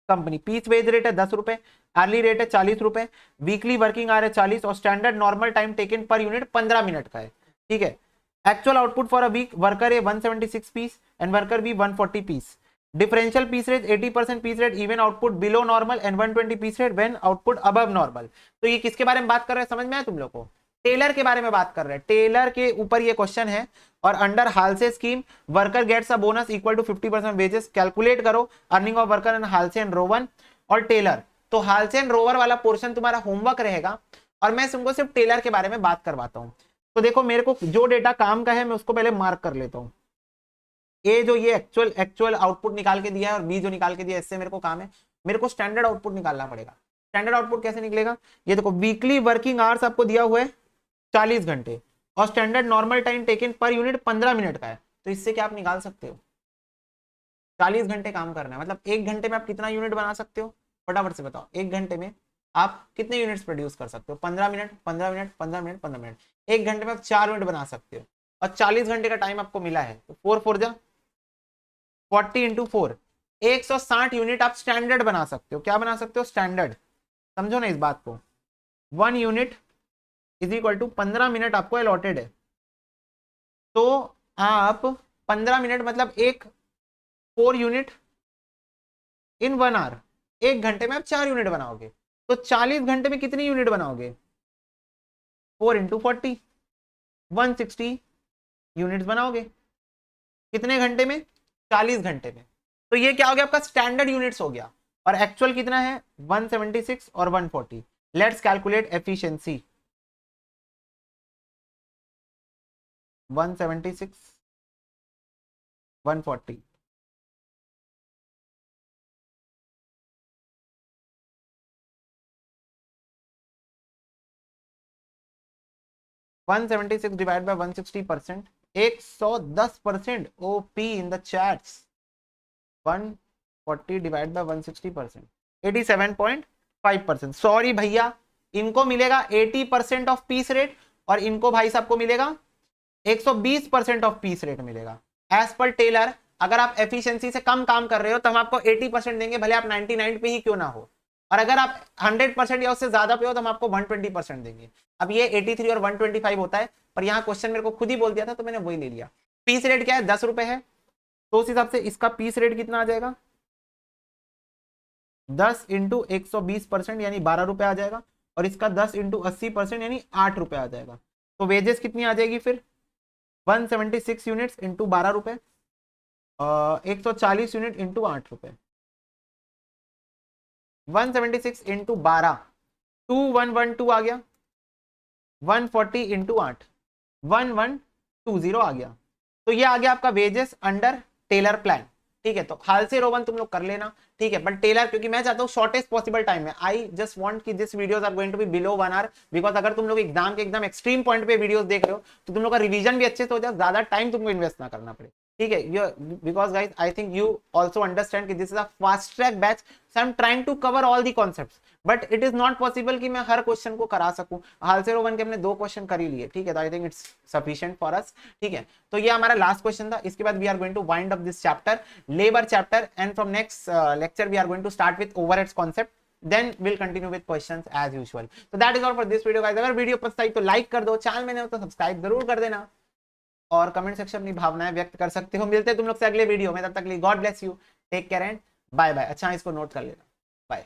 company. Piece wage rate है 10 रुपए, early rate है 40 रुपए, weekly working hour है 40 और standard normal time taken per unit 15 minute का है, ठीक है। Actual output for a week, worker A 176 piece and worker B 140 piece. Differential piece rate 80% piece rate even output below normal and 120 piece rate when output above normal. तो ये किसके बारे में बात कर रहे हैं, समझ में आया तुम लोग को? टेलर के बारे में बात कर रहे हैं, टेलर के ऊपर ये क्वेश्चन है। और under Halsey scheme worker gets a bonus equal to 50% wages. Calculate करो earning of worker and Halsey and Rowan और टेलर। तो हालसे एंड रोवर वाला पोर्शन तुम्हारा होमवर्क रहेगा और मैं तुमको सिर्फ टेलर के बारे में बात करवाता हूं। तो देखो, मेरे को जो डेटा काम का है मैं उसको पहले मार्क कर लेता हूं। ए जो ये एक्चुअल आउटपुट निकाल के दिया है और बी जो निकाल के दिया है, इससे मेरे को काम है। मेरे को स्टैंडर्ड आउटपुट निकालना पड़ेगा। स्टैंडर्ड आउटपुट कैसे निकलेगा? ये देखो, वीकली वर्किंग आवर्स आपको दिया हुआ है 40 घंटे और standard normal time taken per unit 15 minute का है। तो इससे क्या आप निकाल सकते हो? 40 घंटे काम करना है, मतलब 1 घंटे में आप कितना यूनिट बना सकते हो? फटाफट से बताओ, 1 घंटे में आप कितने यूनिट्स प्रोड्यूस कर सकते हो? 15 मिनट 15 मिनट 15 मिनट 15 मिनट, 1 घंटे में आप 4 यूनिट बना सकते हो और 40 घंटे का टाइम आपको मिला है। तो 4 4 जा 40 इंटू 4, 160 यूनिट आप स्टैंडर्ड बना सकते हो। क्या बना सकते हो? स्टैंडर्ड। समझो ना इस बात को। 1 unit is equal to 15 minute आपको अलॉटेड है। तो आप 15 मिनट मतलब 4 यूनिट इन 1 आवर, 1 घंटे में आप 4 यूनिट बनाओगे। तो 40 घंटे में कितनी यूनिट बनाओगे? 4 इंटू 40, 160 यूनिट बनाओगे। कितने घंटे में? 40 घंटे में। तो ये क्या हो गया? आपका स्टैंडर्ड यूनिट्स हो गया। और एक्चुअल कितना है? 176 और 140। Let's calculate efficiency. 176 140, one 176 divide by 160%, 110%। OP in the chats. 140 divide by 160%, 87.5%। Sorry भैया, इनको मिलेगा 80% ऑफ पीस रेट और इनको भाई साहब को मिलेगा 120% ऑफ पीस रेट मिलेगा। एज पर टेलर अगर आप एफिशिएंसी से कम काम कर रहे हो तो हम आपको 80% देंगे, भले आप 99 पे ही क्यों ना हो। और अगर आप 100% या उससे ज्यादा पे हो तो हम आपको 120% देंगे। अब ये 83 और 125 होता है, पर यहाँ क्वेश्चन मेरे को खुद ही बोल दिया था तो मैंने वही ले लिया। पीस रेट क्या है? 10 रुपए है, तो उस हिसाब से इसका पीस रेट कितना आ जाएगा? 10 इंटू 120% यानी 12 रुपए आ जाएगा, और इसका 10 इंटू 80% यानी 8 रुपए आ जाएगा। तो वेजेस कितनी आ जाएगी फिर? 176 यूनिट्स इंटू 12 रुपए, 140 यूनिट इंटू 8 रुपए। 176 इंटू 12, 2112 आ गया। 140 इंटू 8, 1120 आ गया। तो ये आ गया आपका वेजेस अंडर टेलर प्लान। ठीक है, तो हाल से रोवन तुम लोग कर लेना, ठीक है। बट टेलर, क्योंकि मैं चाहता हूँ शॉर्टेस्ट पॉसिबल टाइम में, आई जस्ट वांट कि this videos are going to be below 1 hour, because अगर तुम लोग एग्जाम के एकदम एक्सट्रीम पॉइंट पे वीडियोस देख रहे हो तो तुम लोग का रिवीजन भी अच्छे से हो जाए, ज्यादा टाइम तुमको इन्वेस्ट ना करना पड़े, ठीक है। Because guys I think you also understand कि this is a fast track batch, so I am trying to cover all the concepts, but it is not possible कि मैं हर क्वेश्चन को करा सकूं। हाल से रोवन के हमने 2 क्वेश्चन कर ही लिए, ठीक है, तो I think it's sufficient for us, ठीक है। तो ये हमारा लास्ट क्वेश्चन था। इसके बाद we are going to wind up this chapter, labour chapter, and from next lecture we are going to start with overheads concept, then we'll continue with questions as usual. So that is all for this video guys. अगर video पसंद आई तो like कर दो, channel में नहीं हो तो subscribe जरूर कर देना, और कमेंट सेक्शन अपनी भावनाएं व्यक्त कर सकते हो। मिलते हैं तुम लोग से अगले वीडियो में, तब तक के लिए God bless you, take care and bye bye. अच्छा, इसको नोट कर लेना। बाय।